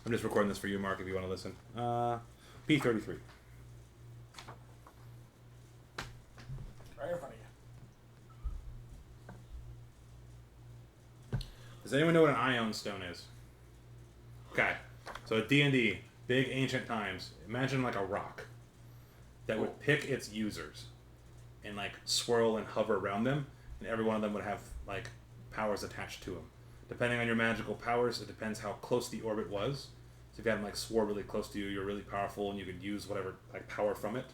I'm just recording this for you, Mark, if you want to listen. P33. Right in front of you. Does anyone know what an ion stone is? Okay. So at D&D, big ancient times, imagine like a rock that would pick its users and like swirl and hover around them, and every one of them would have like powers attached to them. Depending on your magical powers, it depends how close the orbit was. So if you had them like swirl really close to you, you're really powerful and you could use whatever like power from it.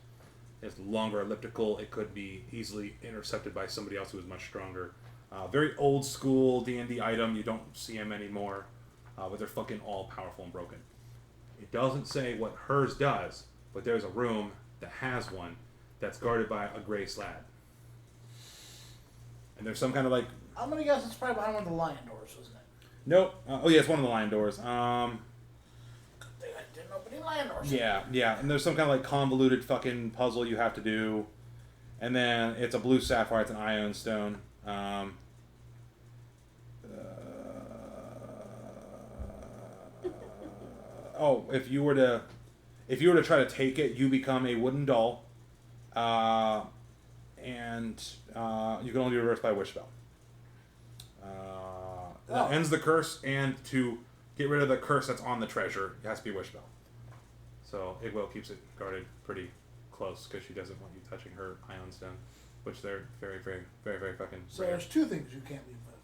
If it's longer elliptical, it could be easily intercepted by somebody else who is much stronger. Very old school D&D item. You don't see them anymore, but they're fucking all powerful and broken. It doesn't say what hers does, but there's a room that has one that's guarded by a gray slab. And there's some kind of like... I'm gonna guess it's probably behind one of the lion doors, wasn't it? Nope. Oh yeah, it's one of the lion doors. Good thing I didn't open any lion doors. Yeah. And there's some kind of like convoluted fucking puzzle you have to do. And then it's a blue sapphire. It's an ion stone. If you were to try to take it, you become a wooden doll, and you can only be reversed by a wish spell. That ends the curse, and to get rid of the curse that's on the treasure, it has to be a wish spell. So Igwell keeps it guarded pretty close because she doesn't want you touching her ion stone, which they're very, very, very, very fucking So rare. there's two things you can't leave with.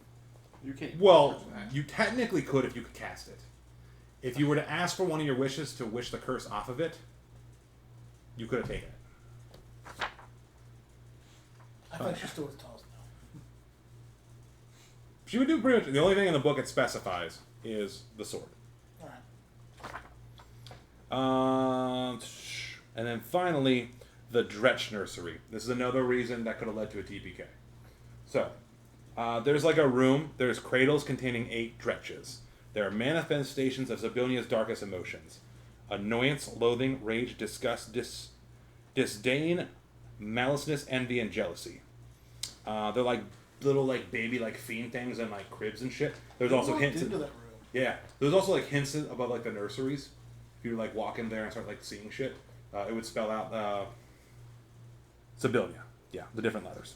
You can't. Well, you technically could if you could cast it. If you were to ask for one of your wishes to wish the curse off of it, you could have taken it. I think she's still with Tals now. She would do pretty much... The only thing in the book it specifies is the sword. Alright. And then finally, the Dretch Nursery. This is another reason that could have led to a TPK. So, there's like a room. There's cradles containing 8 Dretches. There are manifestations of Zibonia's darkest emotions. Annoyance, loathing, rage, disgust, disdain, maliceness, envy, and jealousy. They're like little like baby like fiend things and like cribs and shit. There's also hints into that room. Yeah. There's also like hints about like the nurseries. If you like walk in there and start like seeing shit, it would spell out Sibilia. Yeah, the different letters.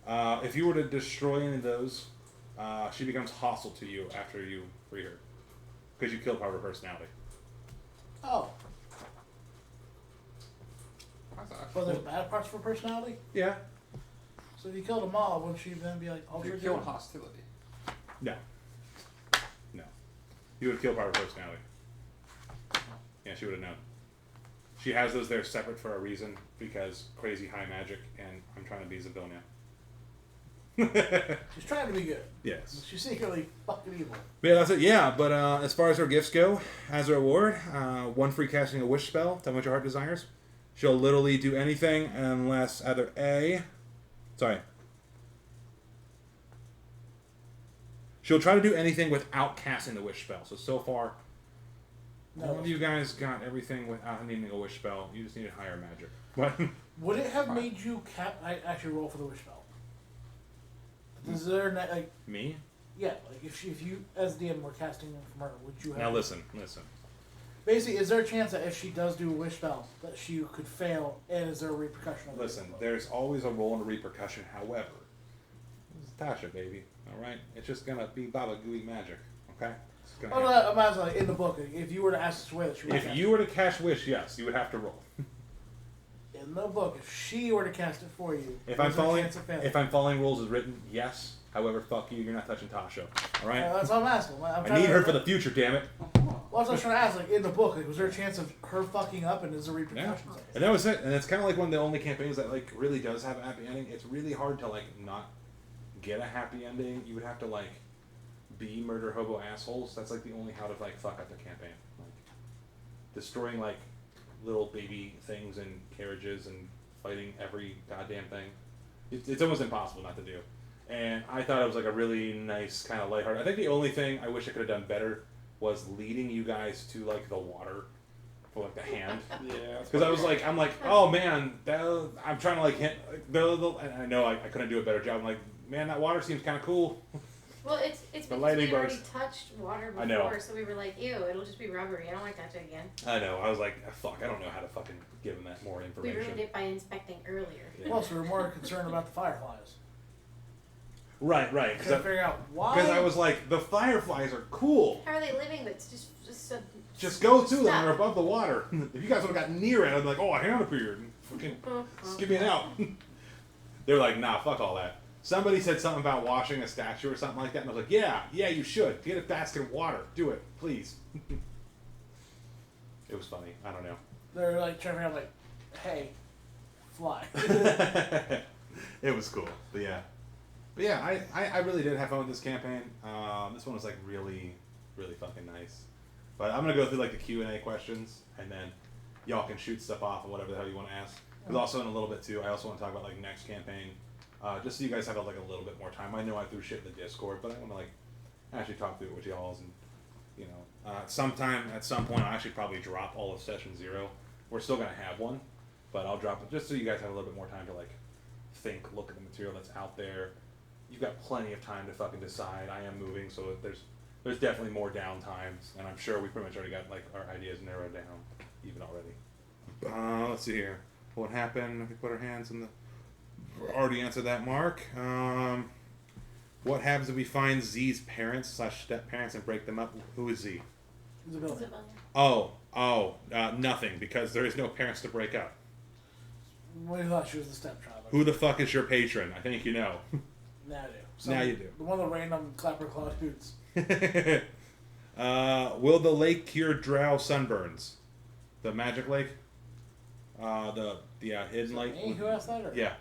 If you were to destroy any of those, she becomes hostile to you after you free her. Because you killed part of her personality. Oh. That's Well, actually there's bad parts for personality? Yeah. So if you killed them all, wouldn't she then be like, You're killing hostility. No. No. You would kill part of her personality. Yeah, she would have known. She has those there separate for a reason, because crazy high magic, and I'm trying to be Zibilia. She's trying to be good. Yes. She's secretly fucking evil. Yeah, that's it. Yeah, but as far as her gifts go, as a reward, 1 free casting a wish spell. Tell me what your heart desires. She'll literally do anything unless either A... Sorry. She'll try to do anything without casting the wish spell. So far, all of you guys got everything without needing a wish spell. You just needed higher magic. What? Would it have made you actually roll for the wish spell? Is there like Me? yeah, like if you as DM were casting them from her, would you have? Now listen. Basically, is there a chance that if she does do a wish spell, that she could fail, and is there a repercussion? Of Listen, there's always a roll and a repercussion. However, this is Tasha, baby. All right, it's just gonna be Baba Gooey magic. Okay. It's gonna Oh, happen. no, I'm asking like in the book. Like, if you were to ask this way, that she would If cast you were to cast wish, yes, you would have to roll. in the book, if she were to cast it for you, If is I'm there a following, chance of failing? if I'm following rules as written, yes. However, fuck you. You're not touching Tasha. All right. That's what I'm asking. I need her for the future. Damn it. Well, that's what I was trying to ask. Like in the book, like, was there a chance of her fucking up, and is there Yeah. repercussions? And that was it. And it's kind of like one of the only campaigns that like really does have a happy ending. It's really hard to like not get a happy ending. You would have to like be murder hobo assholes. That's like the only how to like fuck up the campaign. Like destroying like little baby things and carriages and fighting every goddamn thing. It's almost impossible not to do. And I thought it was like a really nice kind of lighthearted. I think the only thing I wish I could have done better was leading you guys to like the water for like the hand. Yeah. Because I'm like, oh man, I'm trying to like hit. And I know I couldn't do a better job. I'm like, man, that water seems kind of cool. Well, it's because lightning we already bugs. touched water before, I know. so we were like, ew, it'll just be rubbery. I don't want to touch it again. I know. I was like, fuck. I don't know how to fucking give him that more We information. ruined it by inspecting earlier. Yeah. Plus, we were more concerned about the fireflies. Right. Couldn't figure out why. Because I was like, the fireflies are cool. How are they living? That's just a Just go to them. Stop. They're above the water. If you guys would have gotten near it, I'd be like, oh, a hand appeared. Fucking, just give me an out. They were like, nah, fuck all that. Somebody said something about washing a statue or something like that, and I was like, yeah, you should. Get a basket of water. Do it, please. It was funny. I don't know. They're like trying to figure out, like, hey, fly. It was cool. But yeah, I really did have fun with this campaign. This one was like really, really fucking nice. But I'm gonna go through like the Q&A questions, and then y'all can shoot stuff off and whatever the hell you want to ask. Because also in a little bit too, I also want to talk about like next campaign. Just so you guys have like a little bit more time. I know I threw shit in the Discord, but I want to like actually talk through it with y'all, and you know, sometime at some point I'll actually probably drop all of session 0. We're still gonna have one, but I'll drop it just so you guys have a little bit more time to like think, look at the material that's out there. You've got plenty of time to fucking decide. I am moving, so there's definitely more downtimes, and I'm sure we pretty much already got like our ideas narrowed down even already. Let's see here. What happened? We put our hands in the. Already answered that, Mark. What happens if we find Z's parents / step parents and break them up? Who is Z? Isabella. Nothing, because there is no parents to break up. Well, you thought she was the stepchild. Who the fuck is your patron? I think you know. Now I do. Now you do. The one of the random clapper claw dudes. Will the lake cure drow sunburns? The magic lake? The hidden lake? Me? Who asked that? Or? Yeah.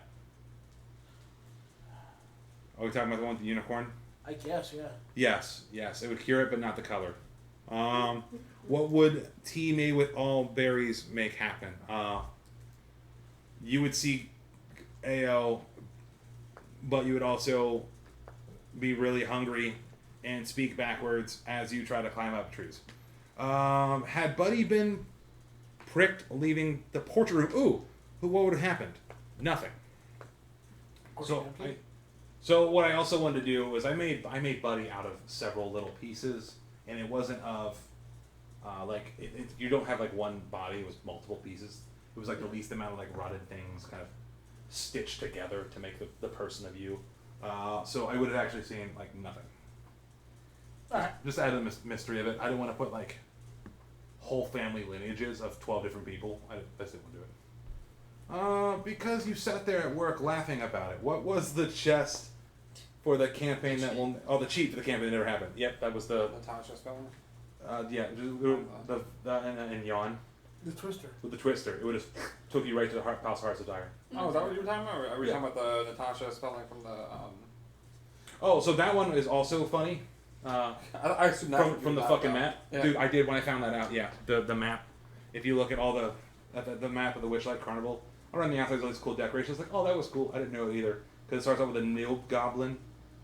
Are we talking about the one with the unicorn? I guess, yeah. Yes. It would cure it, but not the color. What would tea made with all berries make happen? You would see AO, but you would also be really hungry and speak backwards as you try to climb up trees. Had Buddy been pricked leaving the portrait room, what would have happened? Nothing. So what I also wanted to do was I made Buddy out of several little pieces, and it wasn't of you don't have like one body. It was multiple pieces. It was like the least amount of like rotted things kind of stitched together to make the person of you. So I would have actually seen like nothing. Alright. Just add the mystery of it. I didn't want to put like whole family lineages of 12 different people. I just didn't want to do it. Because you sat there at work laughing about it. What was the chest for the campaign that will? Oh, the cheat for the campaign that never happened. Yep, that was the. Natasha spelling? Yeah, and yawn The Twister. with the twister. It would have took you right to the House of Hearts of Dire. Oh, is that what you were talking about? Or are we Yeah. talking about the Natasha spelling from the Oh, so that one is also funny. I assume that's what you From the thought fucking about. map, Yeah. dude. I did when I found that out. Yeah, the map. If you look at all the map of the Witchlight Carnival, around the outside there's all these cool decorations. Like, oh, that was cool. I didn't know it either. Because it starts out with a nilb goblin,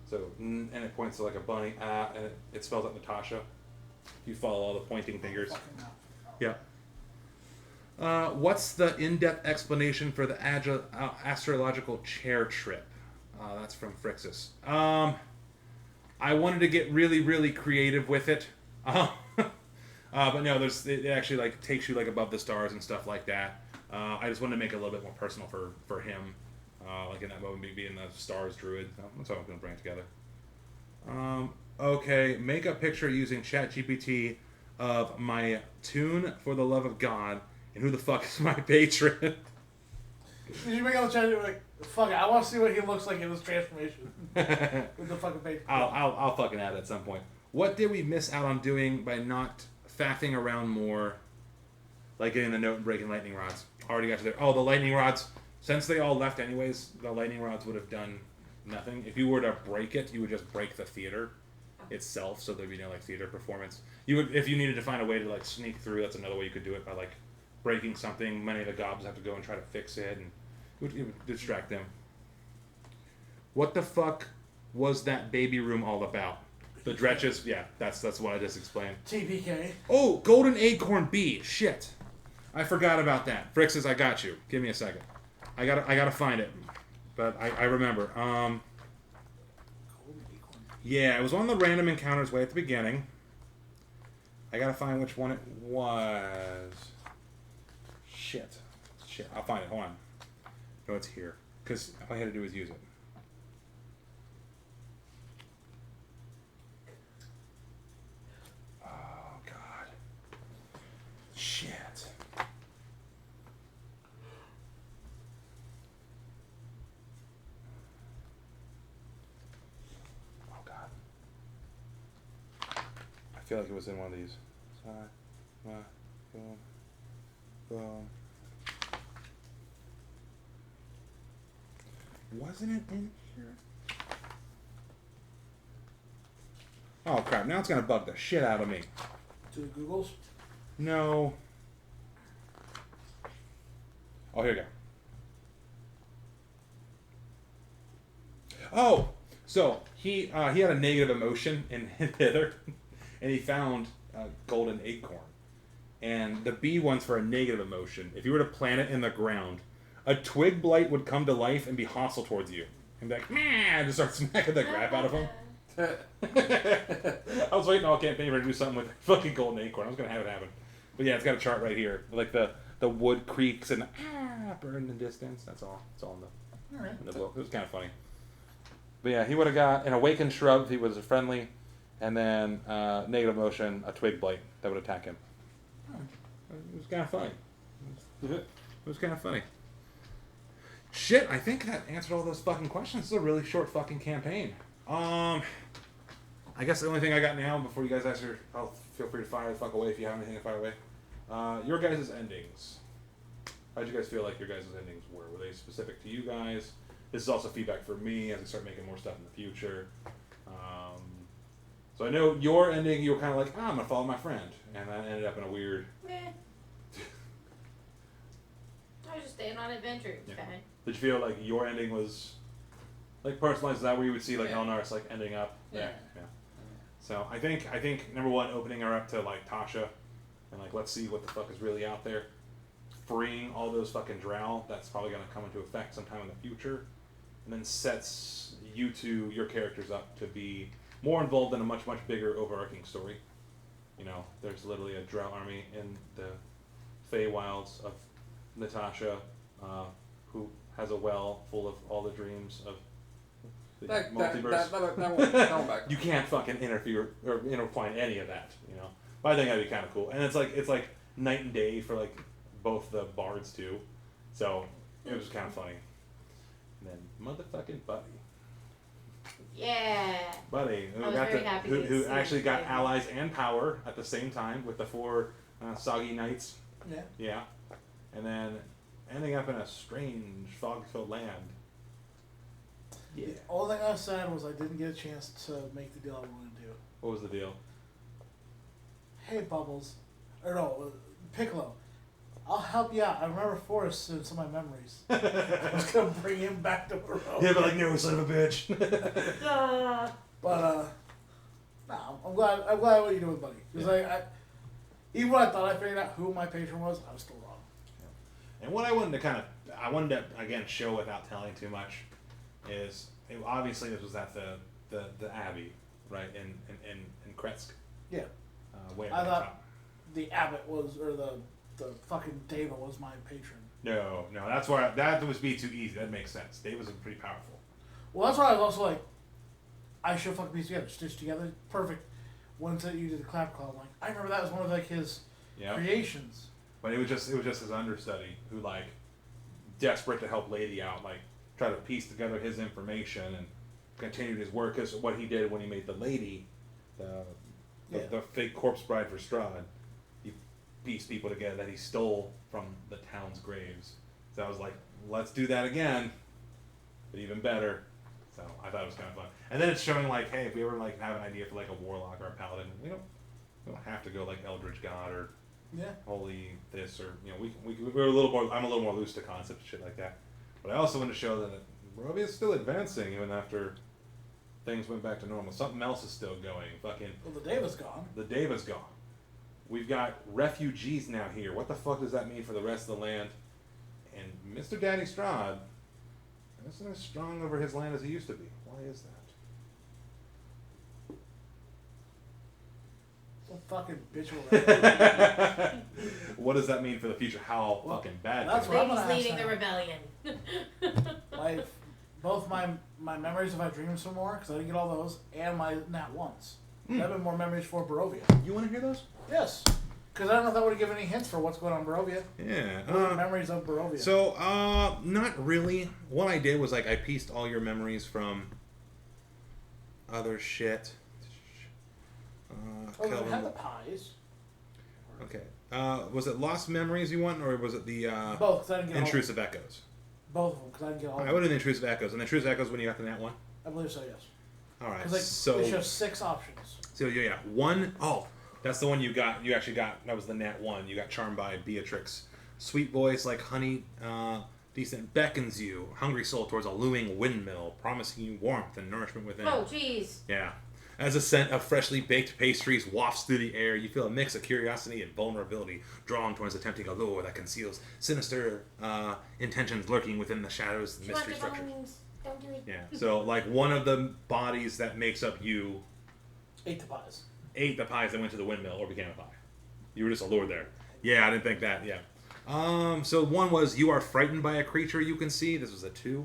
so and it points to like a bunny. And it spells out Natasha. You follow all the pointing fingers. Yeah. What's the in-depth explanation for the astrological chair trip? That's from Frixus. I wanted to get really, really creative with it. But no, it actually like takes you like above the stars and stuff like that. I just wanted to make it a little bit more personal for him. Like in that moment, me being the stars druid. That's what I'm going to bring together. Okay, make a picture using ChatGPT of my tune for the love of God and who the fuck is my patron. Did you make all the chat? Like, fuck it, I want to see what he looks like in his transformation. With the fucking face. I'll fucking add it at some point. What did we miss out on doing by not faffing around more, like getting the note and breaking lightning rods? Already got to there. Oh, the lightning rods. Since they all left anyways, the lightning rods would have done nothing. If you were to break it, you would just break the theater itself, so there'd be no like theater performance. You would, if you needed to find a way to like sneak through, that's another way you could do it, by like breaking something. Many of the gobs have to go and try to fix it, and it would distract them. What the fuck was that baby room all about? The dretches, yeah, that's what I just explained. TPK. Oh, golden acorn bee. Shit, I forgot about that. Frixes, I got you. Give me a second. I gotta find it, but I remember. Yeah, it was one of the random encounters way at the beginning. I gotta find which one it was. Shit. I'll find it. Hold on. No, it's here. Because all I had to do was use it. Oh, God. Shit. Oh, God. I feel like it was in one of these. Boom. Boom. Wasn't it in here? Oh crap, now it's gonna bug the shit out of me. To the Googles? No. Oh, here we go. Oh! So, he had a negative emotion in Hither, and he found a golden acorn. And the B one's for a negative emotion. If you were to plant it in the ground, a twig blight would come to life and be hostile towards you. And be like, meh, and just start smacking the crap out of him. I was waiting all campaign for to do something with fucking golden acorn. I was going to have it happen. But yeah, it's got a chart right here. Like the wood creaks and burn in the distance. That's all. It's all in the book. It was kind of funny. But yeah, he would have got an awakened shrub if he was friendly. And then negative emotion, a twig blight that would attack him. It was kind of funny. It was kind of funny. Shit, I think that answered all those fucking questions. This is a really short fucking campaign. I guess the only thing I got now before you guys answer, feel free to fire the fuck away if you have anything to fire away. Your guys' endings. How'd you guys feel like your guys' endings were? Were they specific to you guys? This is also feedback for me as I start making more stuff in the future. So I know your ending, you were kind of like, I'm going to follow my friend. And that ended up in a weird... I was just staying on adventure. It's fine. Did you feel like your ending was like personalized? Is that where you would see like Elnar's like ending up? Yeah. So I think number one, opening her up to like Tasha, and like let's see what the fuck is really out there. Freeing all those fucking drow, that's probably gonna come into effect sometime in the future, and then sets you two, your characters up to be more involved in a much bigger overarching story. You know, there's literally a drow army in the Feywilds of Natasha, who has a well full of all the dreams of the multiverse. That won't back. You can't fucking interfere or intertwine any of that, you know. But I think that'd be kind of cool, and it's like night and day for like both the bards too. So it was kind of funny. And then motherfucking Buddy. Yeah. Buddy, happy who to actually see got him. allies and power at the same time with the 4 soggy knights. Yeah. Yeah. And then ending up in a strange fog-filled land. Yeah. The only thing I said was I didn't get a chance to make the deal I wanted to do. What was the deal? Hey, Bubbles. Or no, Piccolo. I'll help you out. I remember Forrest in some of my memories. I was going to bring him back to Baroque. Yeah, but like, no, son of a bitch. But, no, I'm glad what you're doing, buddy. Because I even when I thought I figured out who my patron was, I was still wrong. And what I wanted to again show without telling too much is obviously this was at the Abbey, right, in Kretsk. Yeah. Way I at the thought top. the abbot was, or the fucking Deva was my patron. No, that's why that would be too easy. That makes sense. David's pretty powerful. Well, that's why I was also like, I should fucking piece together, stitched together, perfect. Once you did the clap call, I'm like, I remember that was one of like his creations. But it was just his understudy who like desperate to help Lady out, like try to piece together his information and continued his work. Because what he did when he made the Lady, the fake corpse bride for Strahd, he pieced people together that he stole from the town's graves. So I was like, let's do that again, but even better. So I thought it was kind of fun. And then it's showing like, hey, if we ever like have an idea for like a warlock or a paladin, we don't have to go like Eldritch God or holy this, or we're a little more. I'm a little more loose to concept and shit like that. But I also want to show that Barovia is still advancing even after things went back to normal. Something else is still going. Fucking. Well, the Deva's gone. The Deva's gone. We've got refugees now here. What the fuck does that mean for the rest of the land? And Mr. Daddy Strahd isn't as strong over his land as he used to be. Why is that? What fucking bitch will that be? What does that mean for the future? How fucking bad? that's can it what be? I'm Ladies gonna leading ask the now. rebellion. Both my memories if I dream some more, because I didn't get all those, and my nat ones. That'd been more memories for Barovia. You want to hear those? Yes. Because I don't know if that would have given any hints for what's going on in Barovia. Yeah. What are memories of Barovia? So, not really. What I did was like I pieced all your memories from other shit. they Kelvin- had the pies. Okay. Was it Lost Memories you want, or was it the Both, because I didn't get Intrusive Echoes? Both of them, because I didn't get all of I them. would have the Intrusive Echoes. And the Intrusive Echoes when you got the Nat one? I believe so, yes. Alright, Because so... they show 6 options. So, yeah. One... Oh, that's the one you got. You actually got... That was the Nat 1. You got Charmed by Beatrix. Sweet voice like honey, decent, beckons you. Hungry soul towards a looming windmill, promising you warmth and nourishment within. Oh, jeez. Yeah. As a scent of freshly baked pastries wafts through the air, you feel a mix of curiosity and vulnerability, drawn towards a tempting allure that conceals sinister intentions lurking within the shadows and She wants mystery your structure. bones. Don't do it. Yeah. So, like, one of the bodies that makes up you 8 the pies. ate the pies that went to the windmill or became a pie. You were just allured there. Yeah, I didn't think that. Yeah. So one was you are frightened by a creature you can see. This was a 2.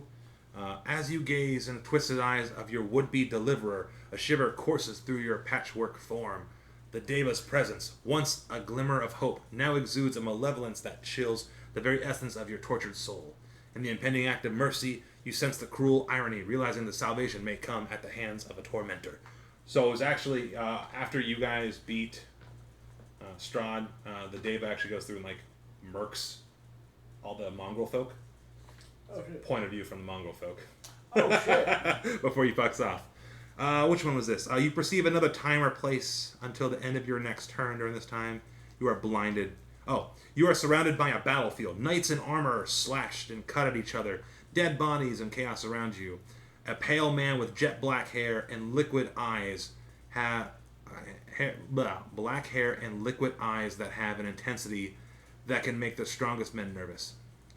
As you gaze in the twisted eyes of your would-be deliverer, a shiver courses through your patchwork form. The Deva's presence, once a glimmer of hope, now exudes a malevolence that chills the very essence of your tortured soul. In the impending act of mercy, you sense the cruel irony, realizing the salvation may come at the hands of a tormentor. So it was actually, after you guys beat Strahd, the Deva actually goes through and, like, murks all the mongrel folk. Oh, shit. Point of view from the mongrel folk. Oh, shit. Before he fucks off. Which one was this? You perceive another time or place until the end of your next turn. During this time, you are blinded. Oh, you are surrounded by a battlefield. Knights in armor are slashed and cut at each other. Dead bodies and chaos around you. A pale man with jet black hair and liquid eyes black hair and liquid eyes that have an intensity that can make the strongest men nervous.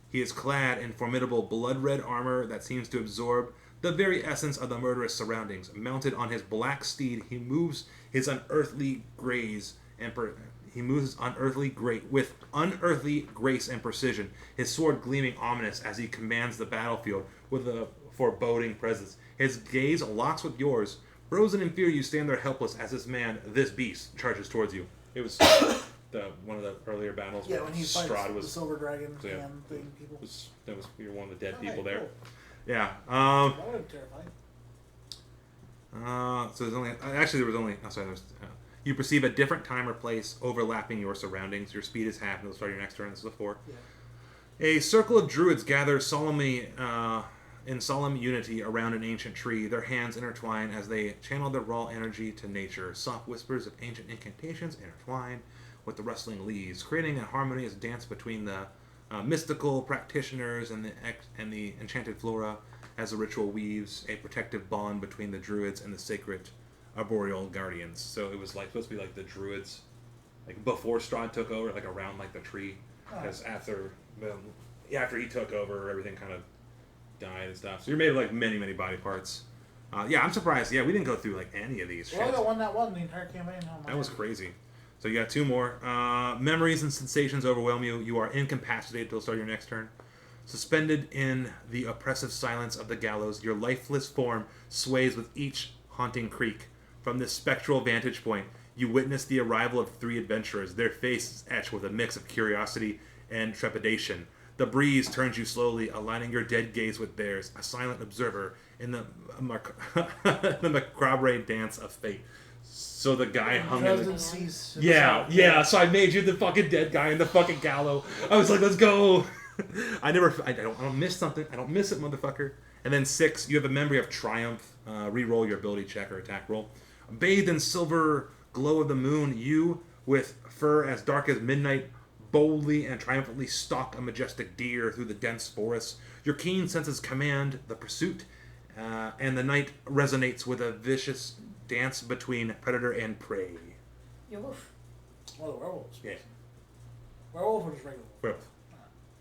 He is clad in formidable blood-red armor that seems to absorb the very essence of the murderous surroundings. Mounted on his black steed, he moves his unearthly grace with unearthly grace and precision. His sword gleaming ominous as he commands the battlefield with a foreboding presence. His gaze locks with yours. Frozen in fear, you stand there helpless as this beast, charges towards you. It was one of the earlier battles Yeah, where when he fights Strahd the was Silver Dragon yeah. hand thing people. you're one of the dead Okay, people there. cool. Yeah. That would have been terrifying. So there's only actually there was only you perceive a different time or place overlapping your surroundings. Your speed is half, and it'll start your next turn. This is a 4. Yeah. A circle of druids gather solemnly in solemn unity around an ancient tree. Their hands intertwine as they channel their raw energy to nature. Soft whispers of ancient incantations intertwine with the rustling leaves, creating a harmonious dance between the mystical practitioners and the enchanted flora as the ritual weaves a protective bond between the druids and the sacred arboreal guardians. So it was like supposed to be like the druids, like before Strahd took over, like around like the tree, because after he took over, everything kind of died and stuff. So you're made of like many body parts. Yeah, I'm surprised. Yeah, we didn't go through like any of these. Well, I got one the entire campaign. That was crazy. So you got 2 more. Memories and sensations overwhelm you. You are incapacitated till the start of your next turn. Suspended in the oppressive silence of the gallows, your lifeless form sways with each haunting creak. From this spectral vantage point, you witness the arrival of 3 adventurers, their faces etched with a mix of curiosity and trepidation. The breeze turns you slowly, aligning your dead gaze with theirs, a silent observer in the macabre dance of fate. So the guy hung in the... Yeah, so I made you the fucking dead guy in the fucking gallows. I was like, let's go. I don't miss something. I don't miss it, motherfucker. And then 6, you have a memory of triumph. Reroll your ability check or attack roll. Bathed in silver glow of the moon, you, with fur as dark as midnight, boldly and triumphantly stalk a majestic deer through the dense forest. Your keen senses command the pursuit, and the night resonates with a vicious dance between predator and prey. Your wolf. Well, the werewolves. Yeah. Werewolf or just regular wolf? Werewolf.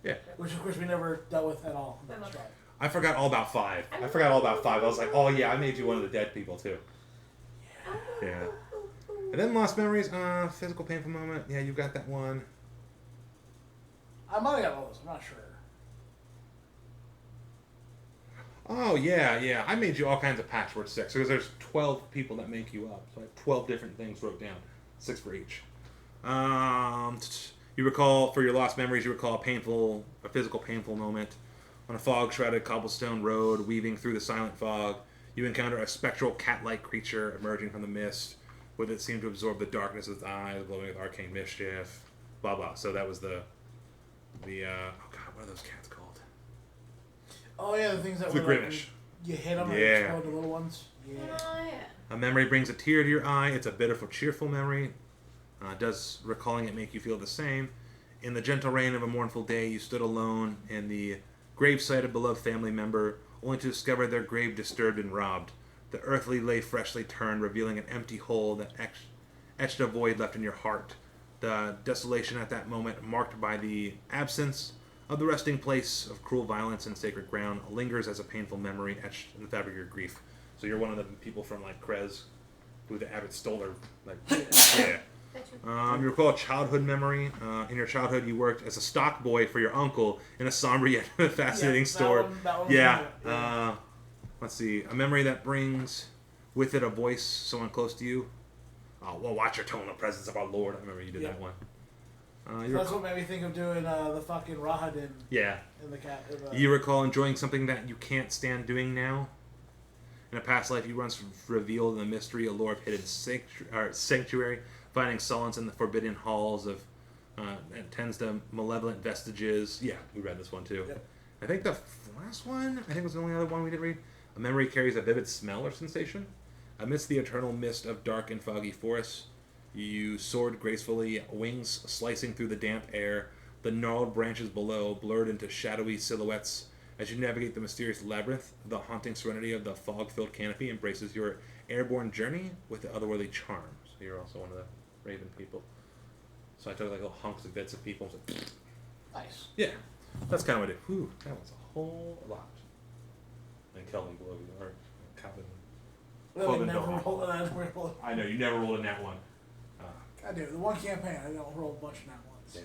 Yeah. Which, of course, we never dealt with at all. I love that. I forgot all about 5. I forgot all about 5. I was like, oh yeah, I made you one of the dead people too. Yeah. And then Lost Memories, physical painful moment. Yeah, you got that one. I might have got all those. I'm not sure. Oh, yeah. I made you all kinds of patchwork sticks because there's 12 people that make you up. So I have 12 different things wrote down. 6 for each. You recall, for your Lost Memories, you recall a physical painful moment. On a fog-shrouded cobblestone road, weaving through the silent fog, you encounter a spectral cat-like creature emerging from the mist, with it seemed to absorb the darkness of its eyes, glowing with arcane mischief. Blah, blah. So that was oh god, what are those cats called? Oh yeah, the things that The were like, Grimish. you hit them and Yeah. they explode the little ones. Yeah. Oh, yeah. A memory brings a tear to your eye. It's a bit of a cheerful memory. Does recalling it make you feel the same? In the gentle rain of a mournful day, you stood alone in the gravesite of a beloved family member, only to discover their grave disturbed and robbed. The earthly lay freshly turned, revealing an empty hole that etched a void left in your heart. The desolation at that moment, marked by the absence of the resting place of cruel violence and sacred ground, lingers as a painful memory etched in the fabric of your grief. So you're one of the people from like Krez, who the abbot stole their yeah. Gotcha. You recall a childhood memory. In your childhood, you worked as a stock boy for your uncle in a somber yet fascinating store. That one Yeah. Let's see. A memory that brings with it a voice, someone close to you. Oh, well, watch your tone, the presence of our Lord. I remember you did that one. That's what made me think of doing the fucking Rahadin Yeah. in the cat. You recall enjoying something that you can't stand doing now. In a past life, you once revealed in the mystery a lore of hidden sanctuary, finding solace in the forbidden halls of and tends to malevolent vestiges. Yeah, we read this one too. Yep. I think the last one, I think was the only other one we didn't read. A memory carries a vivid smell or sensation. Amidst the eternal mist of dark and foggy forests, you soared gracefully, wings slicing through the damp air, the gnarled branches below blurred into shadowy silhouettes. As you navigate the mysterious labyrinth, the haunting serenity of the fog-filled canopy embraces your airborne journey with the otherworldly charm. So you're also one of the Raven people. So I took like little hunks of bits of people and said, Nice. yeah, that's kind of what I did. Whew, that was a whole lot. And Kelvin below you, or Calvin. Really never don't. rolled that. I know, you never rolled in that one. I do. The one campaign, I don't roll a bunch of that ones. Yeah.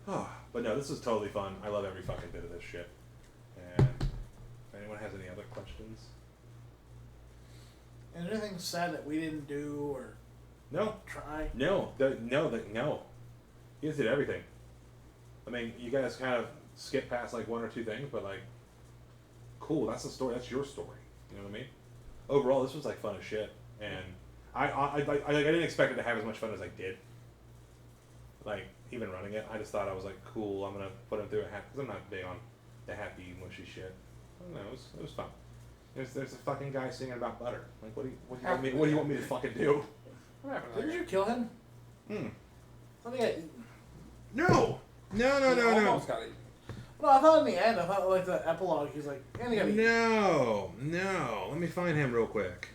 Oh, but no, this is totally fun. I love every fucking bit of this shit. And if anyone has any other questions? And anything sad that we didn't do or No. try? No. No. You guys did everything. I mean, you guys kind of skipped past like one or two things, but like, cool, that's the story. That's your story. You know what I mean? Overall, this was like fun as shit. And I didn't expect it to have as much fun as I did. Like, even running it, I just thought I was like, cool, I'm going to put him through a happy, because I'm not big on the happy, mushy shit. I don't know, it was fun. There's a fucking guy singing about butter. Like, what do you want me to fucking do? What happened to Didn't that you kill him? I think I eaten. No! No. guy? Almost got eaten. No, I thought in the end, I thought like the epilogue, he's like, and he got eaten. No. Let me find him real quick.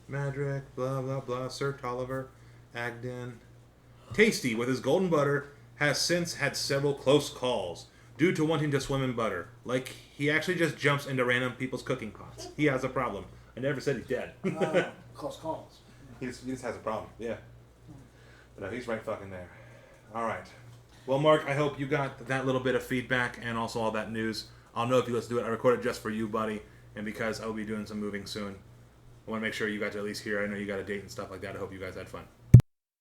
Madrick, blah, blah, blah, Sir Tolliver, Agden. Tasty, with his golden butter, has since had several close calls due to wanting to swim in butter. Like, he actually just jumps into random people's cooking pots. He has a problem. I never said he's dead. Close calls. He just has a problem, yeah. But no, he's right fucking there. Alright. Well, Mark, I hope you got that little bit of feedback and also all that news. I'll know if you let's do it. I recorded just for you, buddy, and because I'll be doing some moving soon. I want to make sure you got to at least hear. I know you got a date and stuff like that. I hope you guys had fun.